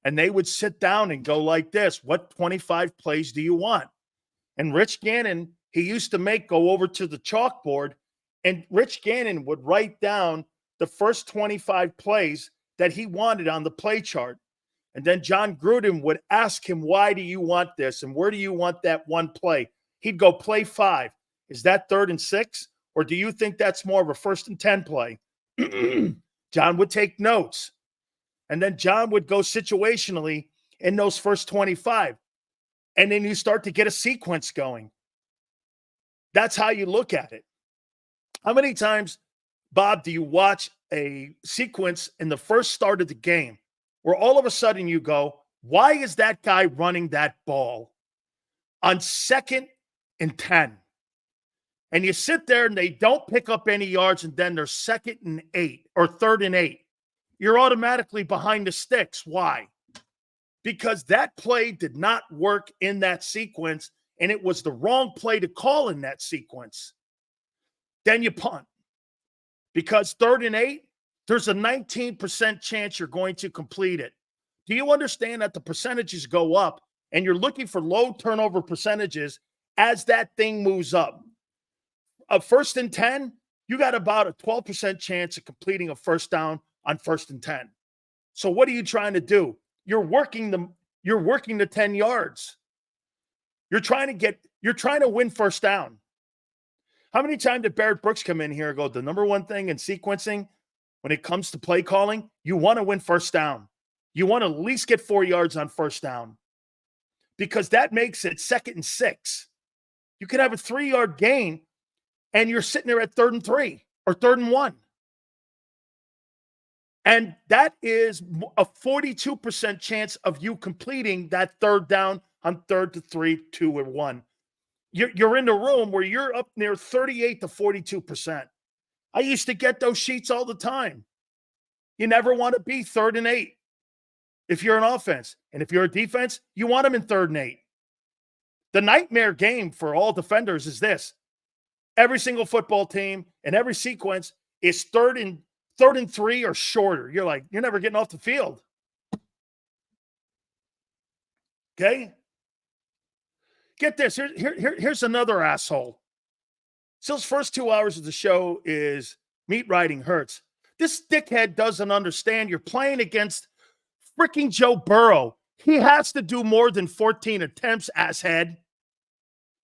S1: And they would sit down and go like this. What 25 plays do you want? And Rich Gannon, he used to go over to the chalkboard, and Rich Gannon would write down the first 25 plays that he wanted on the play chart. And then John Gruden would ask him, why do you want this? And where do you want that one play? He'd go, play 5. Is that 3rd and 6? Or do you think that's more of a 1st and 10 play? John would take notes. And then John would go situationally in those first 25. And then you start to get a sequence going. That's how you look at it. How many times, Bob, do you watch a sequence in the first start of the game where all of a sudden you go, why is that guy running that ball on 2nd and 10? And you sit there and they don't pick up any yards, and then they're 2nd and 8 or 3rd and 8. You're automatically behind the sticks. Why? Because that play did not work in that sequence, and it was the wrong play to call in that sequence. Then you punt. Because 3rd and 8, there's a 19% chance you're going to complete it. Do you understand that the percentages go up, and you're looking for low turnover percentages as that thing moves up? A 1st and 10, you got about a 12% chance of completing a first down on 1st and 10. So what are you trying to do? You're working the 10 yards. You're trying to win first down. How many times did Barrett Brooks come in here and go, the number one thing in sequencing when it comes to play calling, you want to win first down. You want to at least get 4 yards on first down because that makes it 2nd and 6. You could have a 3-yard gain and you're sitting there at 3rd and 3 or 3rd and 1. And that is a 42% chance of you completing that 3rd down on 3rd to 3, 2, or 1. You're in the room where you're up near 38 to 42%. I used to get those sheets all the time. You never want to be 3rd and 8 if you're an offense. And if you're a defense, you want them in 3rd and 8. The nightmare game for all defenders is this. Every single football team and every sequence is 3rd and 3 or shorter. You're like, you're never getting off the field. Okay? Get this. Here's another asshole. Sill's first 2 hours of the show is meat riding Hurts. This dickhead doesn't understand you're playing against freaking Joe Burrow. He has to do more than 14 attempts, asshead.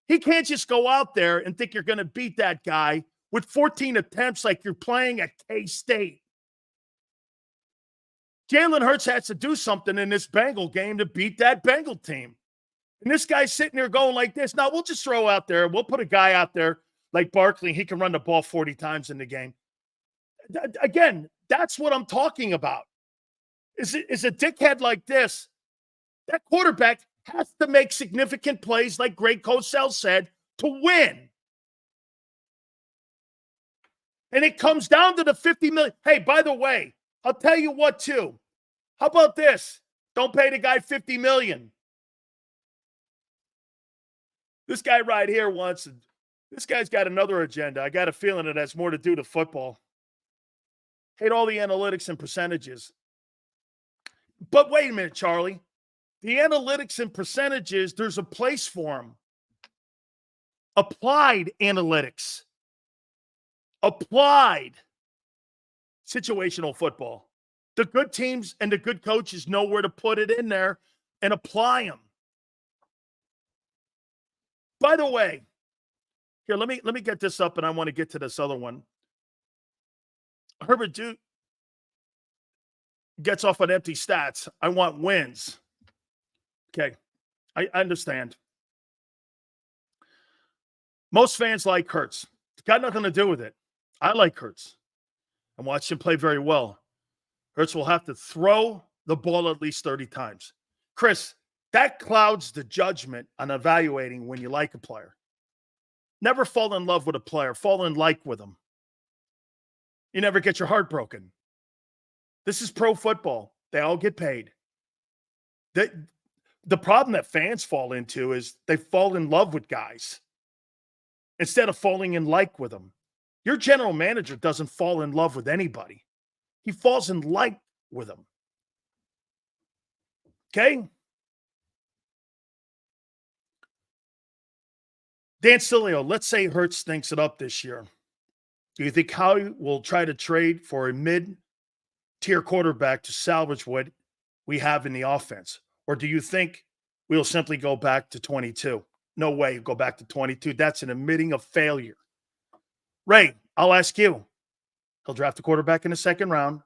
S1: He can't just go out there and think you're going to beat that guy with 14 attempts like you're playing at K-State. Jalen Hurts has to do something in this Bengal game to beat that Bengal team. And this guy's sitting there going like this. Now, we'll just throw out there. We'll put a guy out there like Barkley. He can run the ball 40 times in the game. Again, that's what I'm talking about. Is a dickhead like this, that quarterback has to make significant plays, like Greg Cosell said, to win. And it comes down to the $50 million. Hey, by the way, I'll tell you what, too. How about this? Don't pay the guy $50 million. This guy right here wants, this guy's got another agenda. I got a feeling it has more to do to football. Hate all the analytics and percentages. But wait a minute, Charlie. The analytics and percentages, there's a place for them. Applied analytics. Applied situational football. The good teams and the good coaches know where to put it in there and apply them. By the way, here, let me get this up, and I want to get to this other one. Herbert Duke gets off on empty stats. I want wins. Okay, I understand. Most fans like Hurts. It's got nothing to do with it. I like Hurts. I watched him play very well. Hurts will have to throw the ball at least 30 times. Chris, that clouds the judgment on evaluating when you like a player. Never fall in love with a player. Fall in like with him. You never get your heart broken. This is pro football. They all get paid. The problem that fans fall into is they fall in love with guys instead of falling in like with them. Your general manager doesn't fall in love with anybody. He falls in like with them. Okay? Dan Sileo, let's say Hurts thinks it up this year. Do you think Howie will try to trade for a mid-tier quarterback to salvage what we have in the offense? Or do you think we'll simply go back to 22? No way you go back to 22. That's an admitting of failure. Ray, I'll ask you. He'll draft a quarterback in the second round,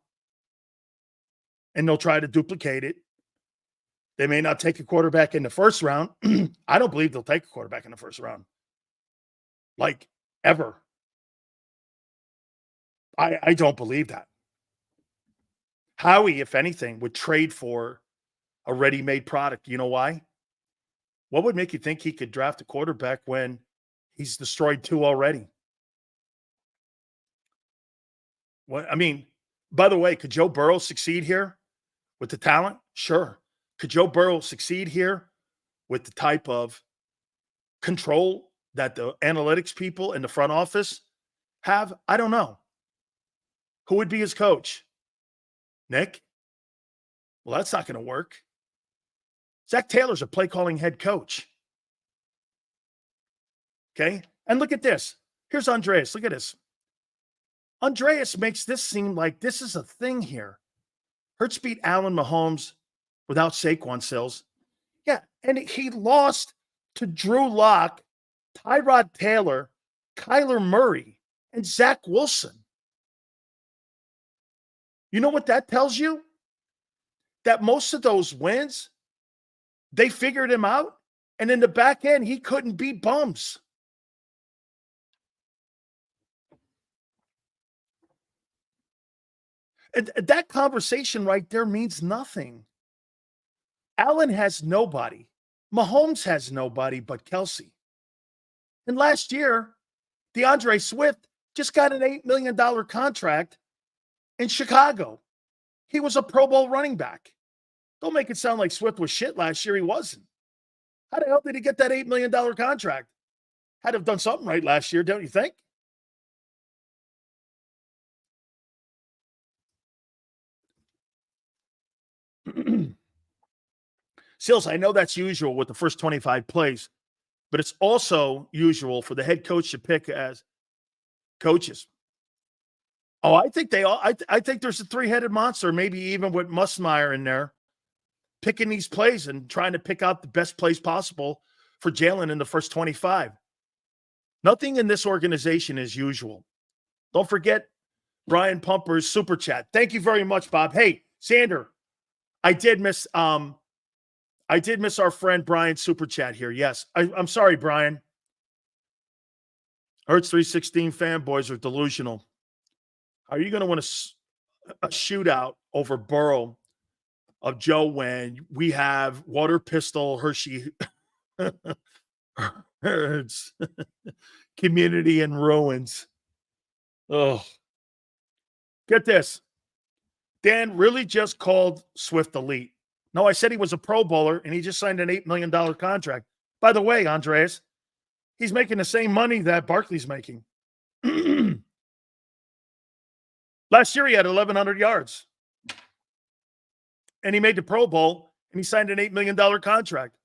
S1: and they'll try to duplicate it. They may not take a quarterback in the first round. I don't believe they'll take a quarterback in the first round. Like, ever. I don't believe that. Howie, if anything, would trade for a ready-made product. You know why? What would make you think he could draft a quarterback when he's destroyed 2 already? What, I mean, by the way, could Joe Burrow succeed here with the talent? Sure. Could Joe Burrow succeed here with the type of control that the analytics people in the front office have? I don't know. Who would be his coach? Nick? Well, that's not going to work. Zach Taylor's a play-calling head coach. Okay? And look at this. Here's Andreas. Look at this. Andreas makes this seem like this is a thing here. Hurts beat Allen Mahomes without Saquon Sills. Yeah, and he lost to Drew Lock, Tyrod Taylor, Kyler Murray, and Zach Wilson. You know what that tells you? That most of those wins, they figured him out, and in the back end, he couldn't beat bums. And that conversation right there means nothing. Allen has nobody. Mahomes has nobody but Kelsey. And last year, DeAndre Swift just got an $8 million contract in Chicago. He was a Pro Bowl running back. Don't make it sound like Swift was shit last year. He wasn't. How the hell did he get that $8 million contract? Had to have done something right last year, don't you think? Sills, I know that's usual with the first 25 plays, but it's also usual for the head coach to pick as coaches. Oh, I think they all. I think there's a three-headed monster, maybe even with Musmeyer in there, picking these plays and trying to pick out the best plays possible for Jalen in the first 25. Nothing in this organization is usual. Don't forget Brian Pumper's super chat. Thank you very much, Bob. Hey, Sander, I did miss our friend Brian's super chat here. Yes, I'm sorry, Brian. Hurts 316 fanboys are delusional. Are you going to win a shootout over Burrow of Joe when we have water pistol Hershey Hurts community in ruins? Oh, get this. Dan really just called Swift elite. No, I said he was a Pro Bowler, and he just signed an $8 million contract. By the way, Andreas, he's making the same money that Barkley's making. Last year, he had 1,100 yards. And he made the Pro Bowl, and he signed an $8 million contract.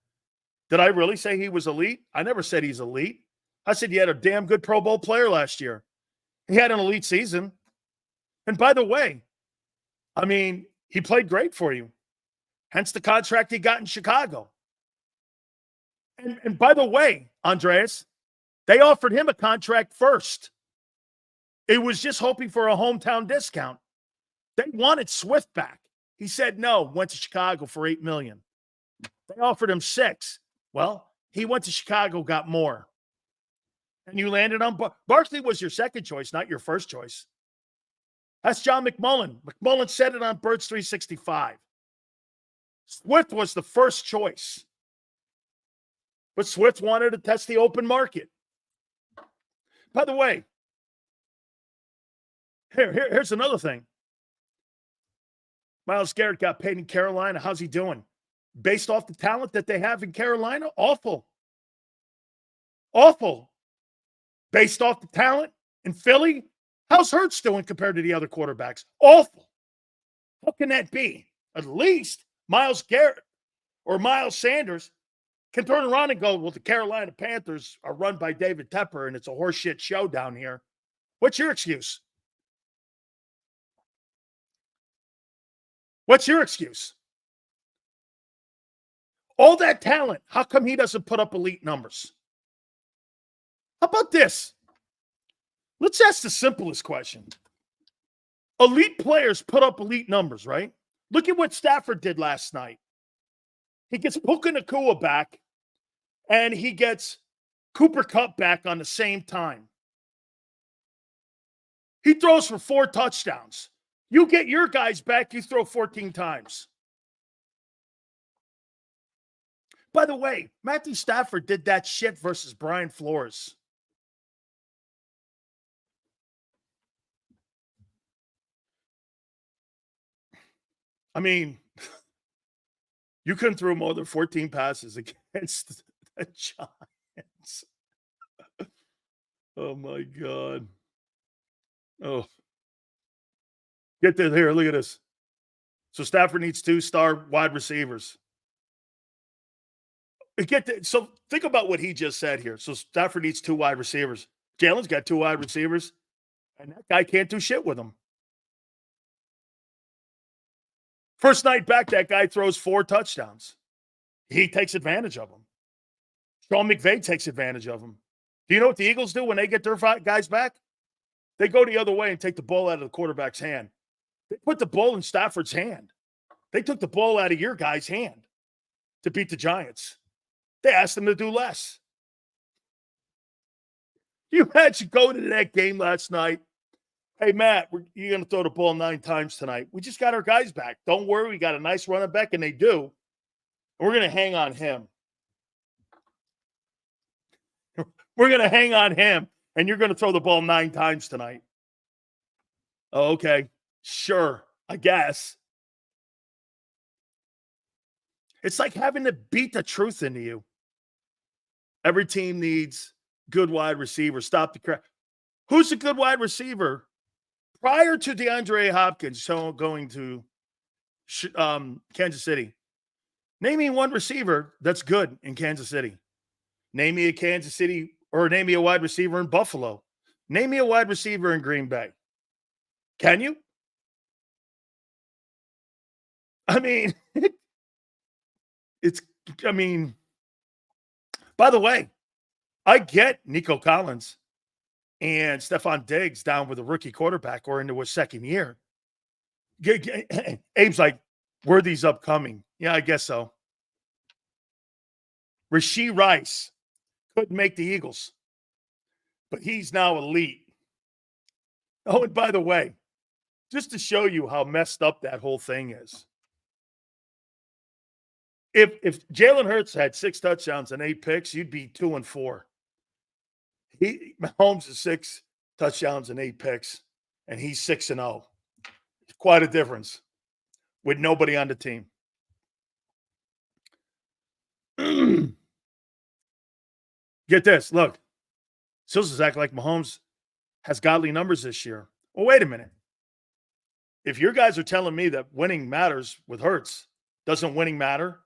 S1: Did I really say he was elite? I never said he's elite. I said you had a damn good Pro Bowl player last year. He had an elite season. And by the way, I mean, he played great for you. Hence the contract he got in Chicago. And by the way, Andreas, they offered him a contract first. It was just hoping for a hometown discount. They wanted Swift back. He said no, went to Chicago for $8 million. They offered him $6 million. Well, he went to Chicago, got more. And you landed on Barkley was your second choice, not your first choice. That's John McMullen. McMullen said it on Birds 365. Swift was the first choice. But Swift wanted to test the open market. By the way, here's another thing. Myles Garrett got paid in Carolina. How's he doing? Based off the talent that they have in Carolina? Awful. Awful. Based off the talent in Philly? How's Hurts doing compared to the other quarterbacks? Awful. How can that be? At least Myles Garrett or Miles Sanders can turn around and go, well, the Carolina Panthers are run by David Tepper, and it's a horseshit show down here. What's your excuse? What's your excuse? All that talent, how come he doesn't put up elite numbers? How about this? Let's ask the simplest question. Elite players put up elite numbers, right? Look at what Stafford did last night. He gets Puka Nacua back, and he gets Cooper Kupp back on the same time. He throws for 4 touchdowns. You get your guys back, you throw 14 times. By the way, Matthew Stafford did that shit versus Brian Flores. I mean, you couldn't throw more than 14 passes against the Giants. Oh, my God. Oh. Get this here. Look at this. So Stafford needs 2 star wide receivers. So think about what he just said here. So Stafford needs 2 wide receivers. Jalen's got 2 wide receivers, and that guy can't do shit with them. First night back, that guy throws 4 touchdowns. He takes advantage of them. Sean McVay takes advantage of them. Do you know what the Eagles do when they get their guys back? They go the other way and take the ball out of the quarterback's hand. They put the ball in Stafford's hand. They took the ball out of your guy's hand to beat the Giants. They asked them to do less. You had to go to that game last night. Hey, Matt, you're going to throw the ball 9 times tonight. We just got our guys back. Don't worry. We got a nice running back, and they do. We're going to hang on him. We're going to hang on him, and you're going to throw the ball 9 times tonight. Oh, okay. Sure, I guess. It's like having to beat the truth into you. Every team needs good wide receivers. Stop the crap. Who's a good wide receiver prior to DeAndre Hopkins going to Kansas City? Name me one receiver that's good in Kansas City. Name me a Kansas City, or name me a wide receiver in Buffalo. Name me a wide receiver in Green Bay. Can you? I mean, by the way, I get Nico Collins and Stephon Diggs down with a rookie quarterback or into his second year. Abe's like, Worthy's upcoming. Yeah, I guess so. Rashee Rice couldn't make the Eagles, but he's now elite. Oh, and by the way, just to show you how messed up that whole thing is, if Jalen Hurts had 6 touchdowns and 8 picks, you'd be 2-4. Mahomes is 6 touchdowns and 8 picks, and he's 6-0. It's quite a difference with nobody on the team. Get this. Look, Sills is acting like Mahomes has godly numbers this year. Well, wait a minute. If your guys are telling me that winning matters with Hurts, doesn't winning matter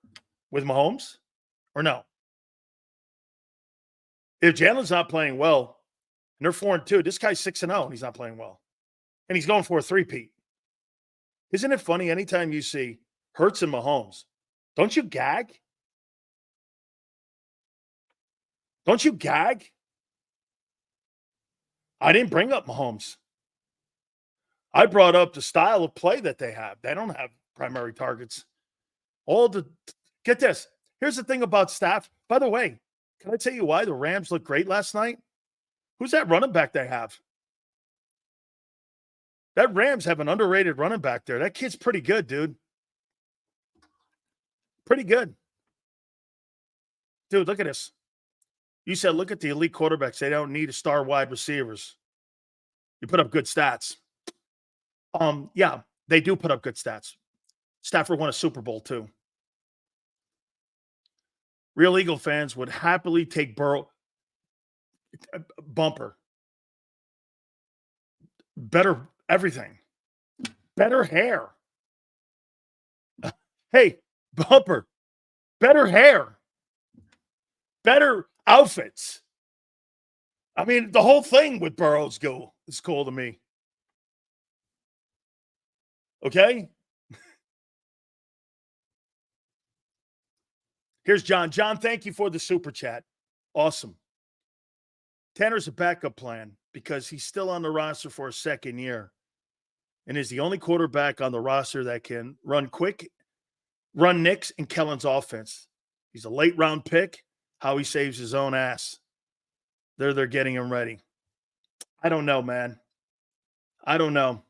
S1: with Mahomes or no? If Jalen's not playing well and they're 4-2, this guy's 6-0 and he's not playing well. And he's going for a three-peat. Isn't it funny anytime you see Hurts and Mahomes, don't you gag? Don't you gag? I didn't bring up Mahomes. I brought up the style of play that they have. They don't have primary targets. Get this. Here's the thing about Stafford. By the way, can I tell you why the Rams looked great last night? Who's that running back they have? That Rams have an underrated running back there. That kid's pretty good, dude. Pretty good. Dude, look at this. You said, look at the elite quarterbacks. They don't need a star wide receivers. You put up good stats. Yeah, they do put up good stats. Stafford won a Super Bowl too. Real Eagle fans would happily take Burrow. Bumper. Better everything. Better hair. Hey, Bumper. Better hair. Better outfits. I mean, the whole thing with Burrow's is cool to me. Okay? Here's John. John, thank you for the super chat. Awesome. Tanner's a backup plan because he's still on the roster for a second year and is the only quarterback on the roster that can run Nick's and Kellen's offense. He's a late round pick. How he saves his own ass. They're getting him ready. I don't know, man. I don't know.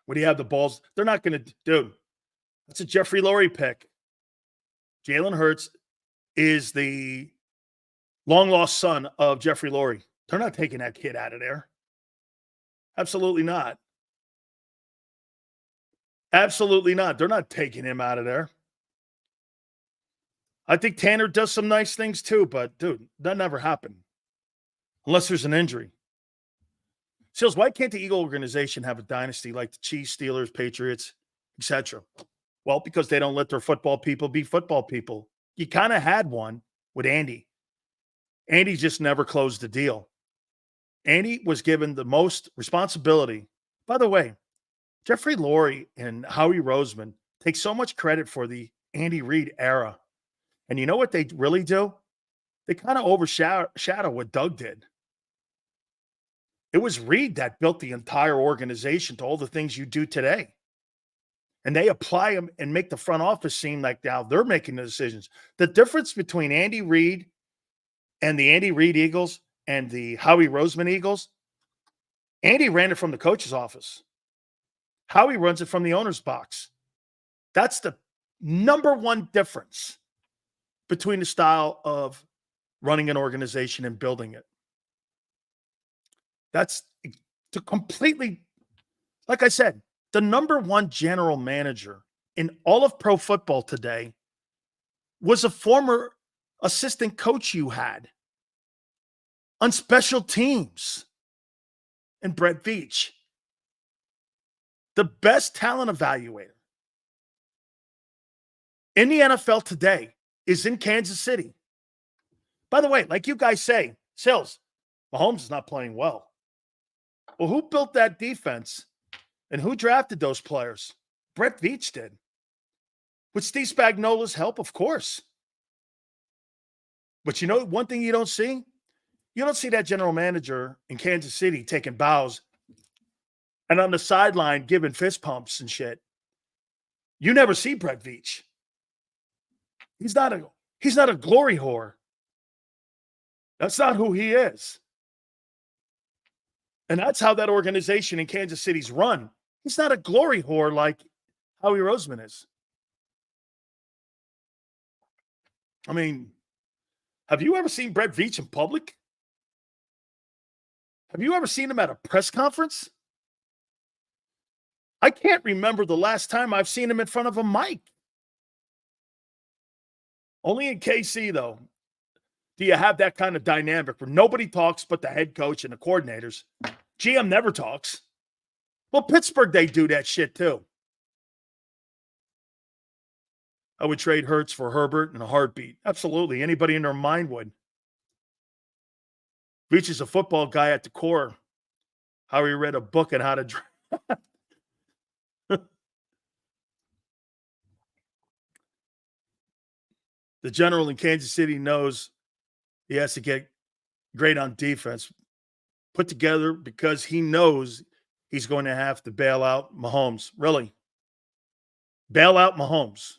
S1: Would he have the balls? They're not going to do. That's a Jeffrey Lurie pick. Jalen Hurts is the long-lost son of Jeffrey Lurie. They're not taking that kid out of there. Absolutely not. Absolutely not. They're not taking him out of there. I think Tanner does some nice things too, but, dude, that never happened. Unless there's an injury. Seals, why can't the Eagle organization have a dynasty like the Chiefs, Steelers, Patriots, etc.? Well, because they don't let their football people be football people. You kind of had one with Andy. Andy just never closed the deal. Andy was given the most responsibility. By the way, Jeffrey Lurie and Howie Roseman take so much credit for the Andy Reid era. And you know what they really do? They kind of overshadow what Doug did. It was Reid that built the entire organization to all the things you do today. And they apply them and make the front office seem like now they're making the decisions. The difference between Andy Reid and the Andy Reid Eagles and the Howie Roseman Eagles, Andy ran it from the coach's office. Howie runs it from the owner's box. That's the number one difference between the style of running an organization and building it. That's to completely, like I said, the number one general manager in all of pro football today was a former assistant coach you had on special teams in Brett Veach, the best talent evaluator in the NFL today is in Kansas City. By the way, like you guys say, Sills, Mahomes is not playing well. Well, who built that defense and who drafted those players? Brett Veach did. With Steve Spagnuolo's help, of course. But you know, one thing you don't see? You don't see that general manager in Kansas City taking bows and on the sideline giving fist pumps and shit. You never see Brett Veach. He's not a glory whore. That's not who he is. And that's how that organization in Kansas City's run. He's not a glory whore like Howie Roseman is. I mean, have you ever seen Brett Veach in public? Have you ever seen him at a press conference? I can't remember the last time I've seen him in front of a mic. Only in KC, though, do you have that kind of dynamic where nobody talks but the head coach and the coordinators. GM never talks. Well, Pittsburgh, they do that shit too. I would trade Hurts for Herbert in a heartbeat. Absolutely. Anybody in their mind would. Veach is a football guy at the core. How he read a book on how to draft. The general in Kansas City knows he has to get great on defense put together because he knows he's going to have to bail out Mahomes. Really. Bail out Mahomes.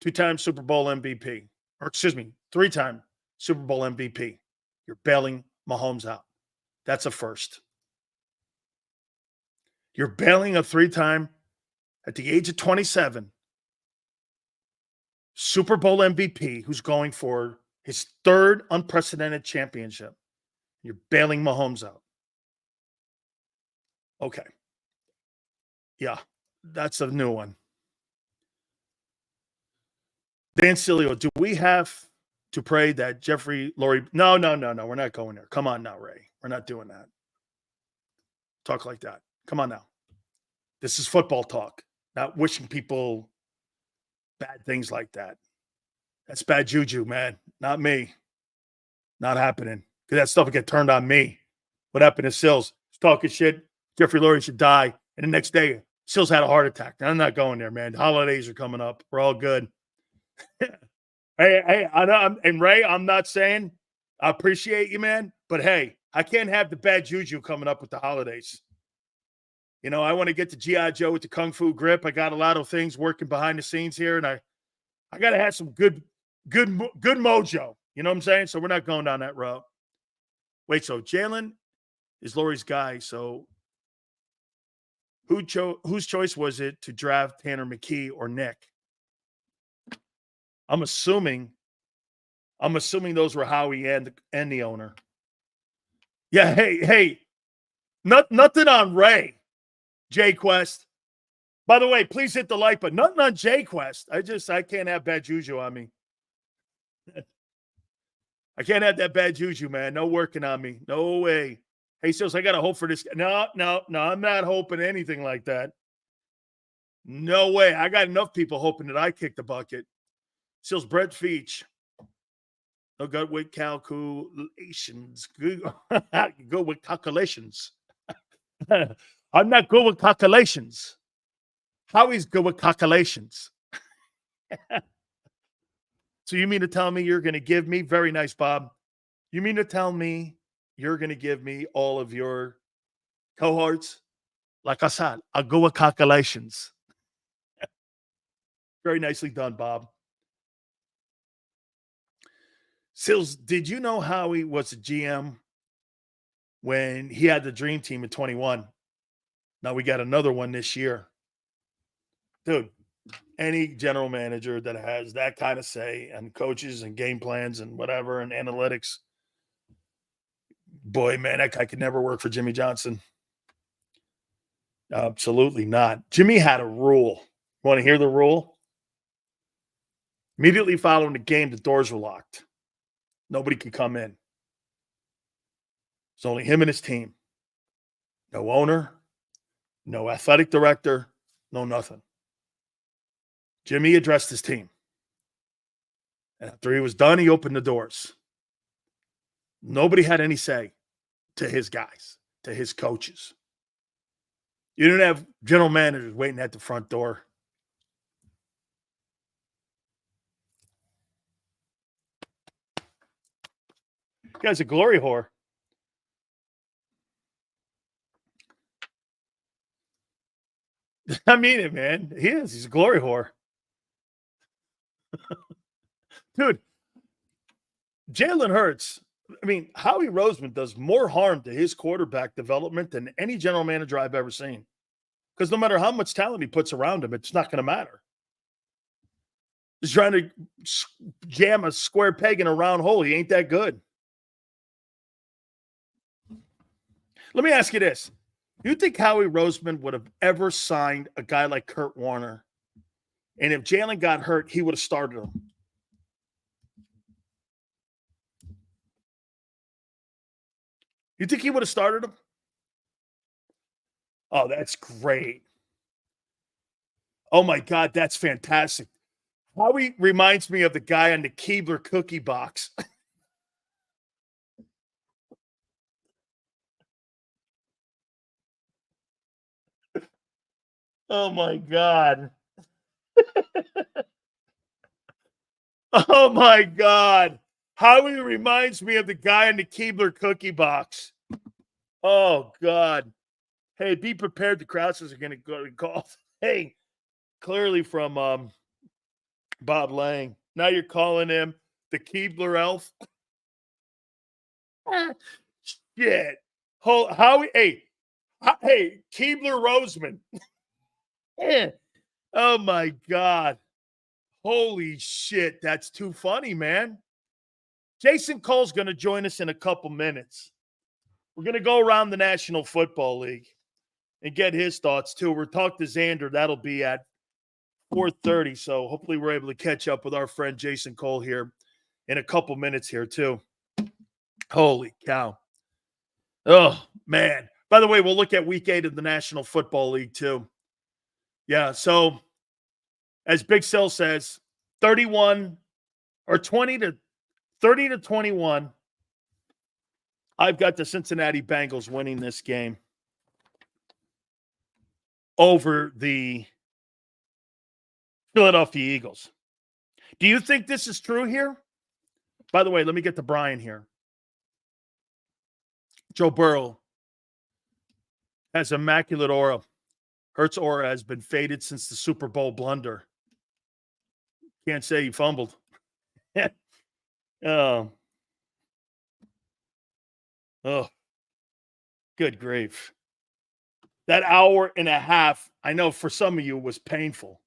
S1: 2-time Super Bowl MVP. Or excuse me, 3-time Super Bowl MVP. You're bailing Mahomes out. That's a first. You're bailing a 3-time, at the age of 27, Super Bowl MVP who's going for his 3rd unprecedented championship. You're bailing Mahomes out. Okay. Yeah, that's a new one. Dan Sileo, do we have to pray that Jeffrey Lurie? No. We're not going there. Come on now, Ray. We're not doing that. Talk like that. Come on now. This is football talk, not wishing people bad things like that. That's bad juju, man. Not me. Not happening. Because that stuff will get turned on me. What happened to Sills? He's talking shit. Jeffrey Lurie should die. And the next day, Sills had a heart attack. I'm not going there, man. The holidays are coming up. We're all good. Hey, I know, and Ray, I'm not saying I appreciate you, man. But hey, I can't have the bad juju coming up with the holidays. You know, I want to get to G.I. Joe with the Kung Fu grip. I got a lot of things working behind the scenes here, and I got to have some good mojo. You know what I'm saying? So we're not going down that route. Wait, so Jalen is Lurie's guy. So whose choice was it to draft Tanner McKee or Nick? I'm assuming those were Howie and the owner. Yeah, hey, nothing on Ray. J-Quest. By the way, please hit the like button. Nothing on J-Quest. I can't have bad juju on me. I can't have that bad juju, man. No working on me. No way. Hey, Sills, I got to hope for this. No, I'm not hoping anything like that. No way. I got enough people hoping that I kick the bucket. Sills, Brett Veach. No good with calculations. Good with calculations. I'm not good with calculations. Howie's good with calculations. So you mean to tell me you're going to give me, very nice, Bob. You mean to tell me you're going to give me all of your cohorts? Like I said, I'll go with calculations. Very nicely done, Bob. Sills, did you know Howie was a GM when he had the dream team at 21? Now we got another one this year. Dude, any general manager that has that kind of say and coaches and game plans and whatever and analytics, boy, man, that guy could never work for Jimmy Johnson. Absolutely not. Jimmy had a rule. Want to hear the rule? Immediately following the game, the doors were locked. Nobody could come in. It's only him and his team. No owner, no athletic director, no nothing. Jimmy addressed his team. And after he was done, he opened the doors. Nobody had any say to his guys, to his coaches. You didn't have general managers waiting at the front door. The guy's a glory whore. I mean it, man. He is. He's a glory whore. Dude, Jalen Hurts, I mean, Howie Roseman does more harm to his quarterback development than any general manager I've ever seen. Because no matter how much talent he puts around him, it's not going to matter. He's trying to jam a square peg in a round hole. He ain't that good. Let me ask you this. You think Howie Roseman would have ever signed a guy like Kurt Warner? And if Jalen got hurt, he would have started him. You think he would have started him? Oh, that's great. Oh, my God, that's fantastic. Howie reminds me of the guy on the Keebler cookie box. Oh, my God. Oh, my God. Howie reminds me of the guy in the Keebler cookie box. Oh, God. Hey, be prepared. The Krauses are going to go to golf. Hey, clearly from Bob Lang. Now you're calling him the Keebler elf. Shit. Howie, hey, Keebler Roseman. Oh, my God. Holy shit. That's too funny, man. Jason Cole's going to join us in a couple minutes. We're going to go around the National Football League and get his thoughts, too. We're talking to Xander. That'll be at 4:30, so hopefully we're able to catch up with our friend Jason Cole here in a couple minutes here, too. Holy cow. Oh, man. By the way, we'll look at week 8 of the National Football League, too. Yeah, so as Big Sil says, 31 or 20 to 30 to 21. I've got the Cincinnati Bengals winning this game over the Philadelphia Eagles. Do you think this is true here? By the way, let me get to Brian here. Joe Burrow has immaculate aura. Hurts' aura has been faded since the Super Bowl blunder. Can't say he fumbled. Oh, good grief. That hour and a half, I know for some of you, was painful.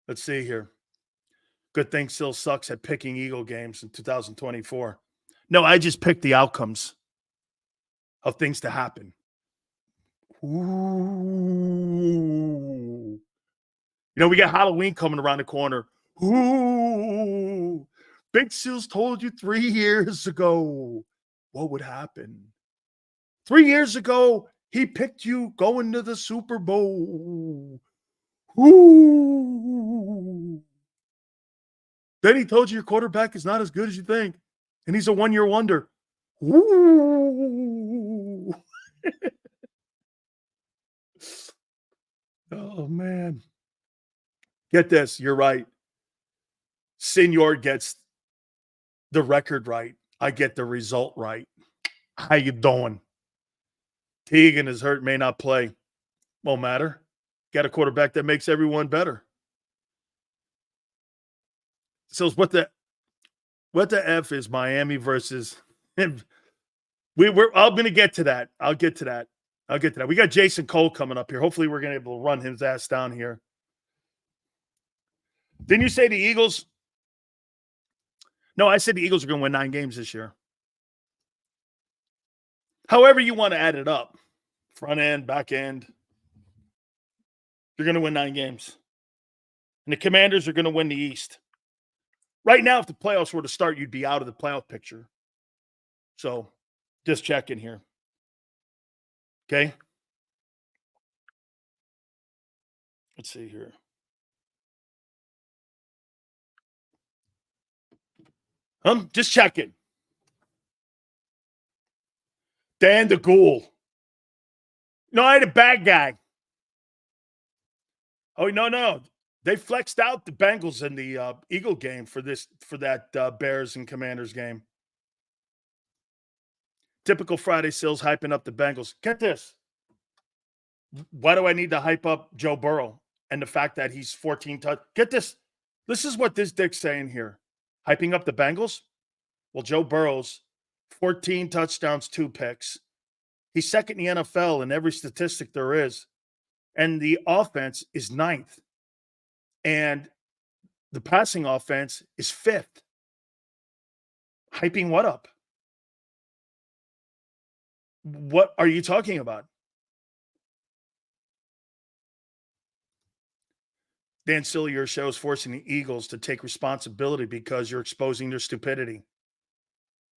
S1: Let's see here. Good thing Sil sucks at picking Eagle games in 2024. No, I just picked the outcomes of things to happen. Ooh. You know, we got Halloween coming around the corner. Ooh. Big Sil's told you 3 years ago what would happen. 3 years ago, he picked you going to the Super Bowl. Ooh. Then he told you your quarterback is not as good as you think, and he's a one-year wonder. Ooh. Oh, man. Get this. You're right. Senor gets the record right. I get the result right. How you doing? Teagan is hurt, may not play. Won't matter. Got a quarterback that makes everyone better. So what the F is Miami versus him? I'm going to get to that. I'll get to that. We got Jason Cole coming up here. Hopefully we're going to be able to run his ass down here. Didn't you say the Eagles? No, I said the Eagles are going to win 9 games this year. However you want to add it up. Front end, back end. You're going to win 9 games. And the Commanders are going to win the East. Right now, if the playoffs were to start, you'd be out of the playoff picture. So just checking here. Okay. Let's see here. Just checking. Dan the Ghoul. No, I had a bad guy. Oh, no. They flexed out the Bengals in the Eagle game for that Bears and Commanders game. Typical Friday Sills hyping up the Bengals. Get this. Why do I need to hype up Joe Burrow and the fact that he's 14 touch? Get this. This is what this dick's saying here. Hyping up the Bengals? Well, Joe Burrow's 14 touchdowns, 2 picks. He's second in the NFL in every statistic there is. And the offense is 9th. And the passing offense is 5th. Hyping what up? What are you talking about? Dan Sileo, your show is forcing the Eagles to take responsibility because you're exposing their stupidity.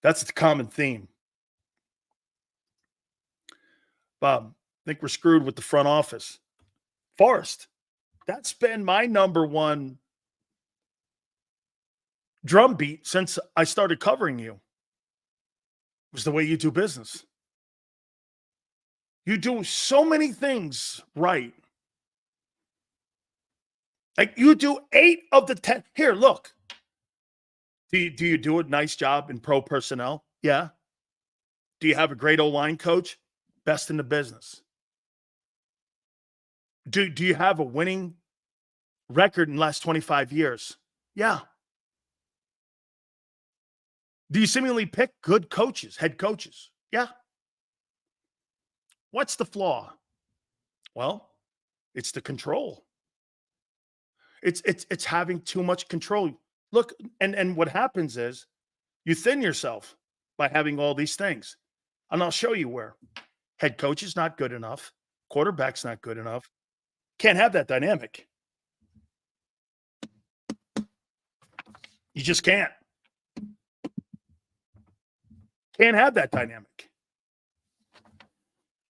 S1: That's the common theme. Bob, I think we're screwed with the front office. Forrest, that's been my number one drumbeat since I started covering you. It was the way you do business. You do so many things right. Like you do 8 of the 10. Here, look. Do you do a nice job in pro personnel? Yeah. Do you have a great O-line coach? Best in the business. Do you have a winning record in the last 25 years? Yeah. Do you seemingly pick good coaches, head coaches? Yeah. What's the flaw? Well, it's the control. It's having too much control. Look, and what happens is you thin yourself by having all these things. And I'll show you where. Head coach is not good enough. Quarterback's not good enough. Can't have that dynamic. You just can't. Can't have that dynamic.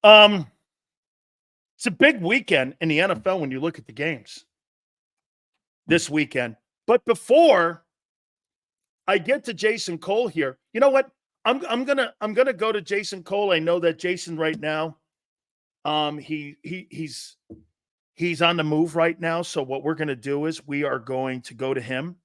S1: It's a big weekend in the NFL when you look at the games this weekend. But before I get to Jason Cole here, you know what? I'm gonna go to Jason Cole. I know that Jason right now, he's on the move right now. So what we're gonna do is we are going to go to him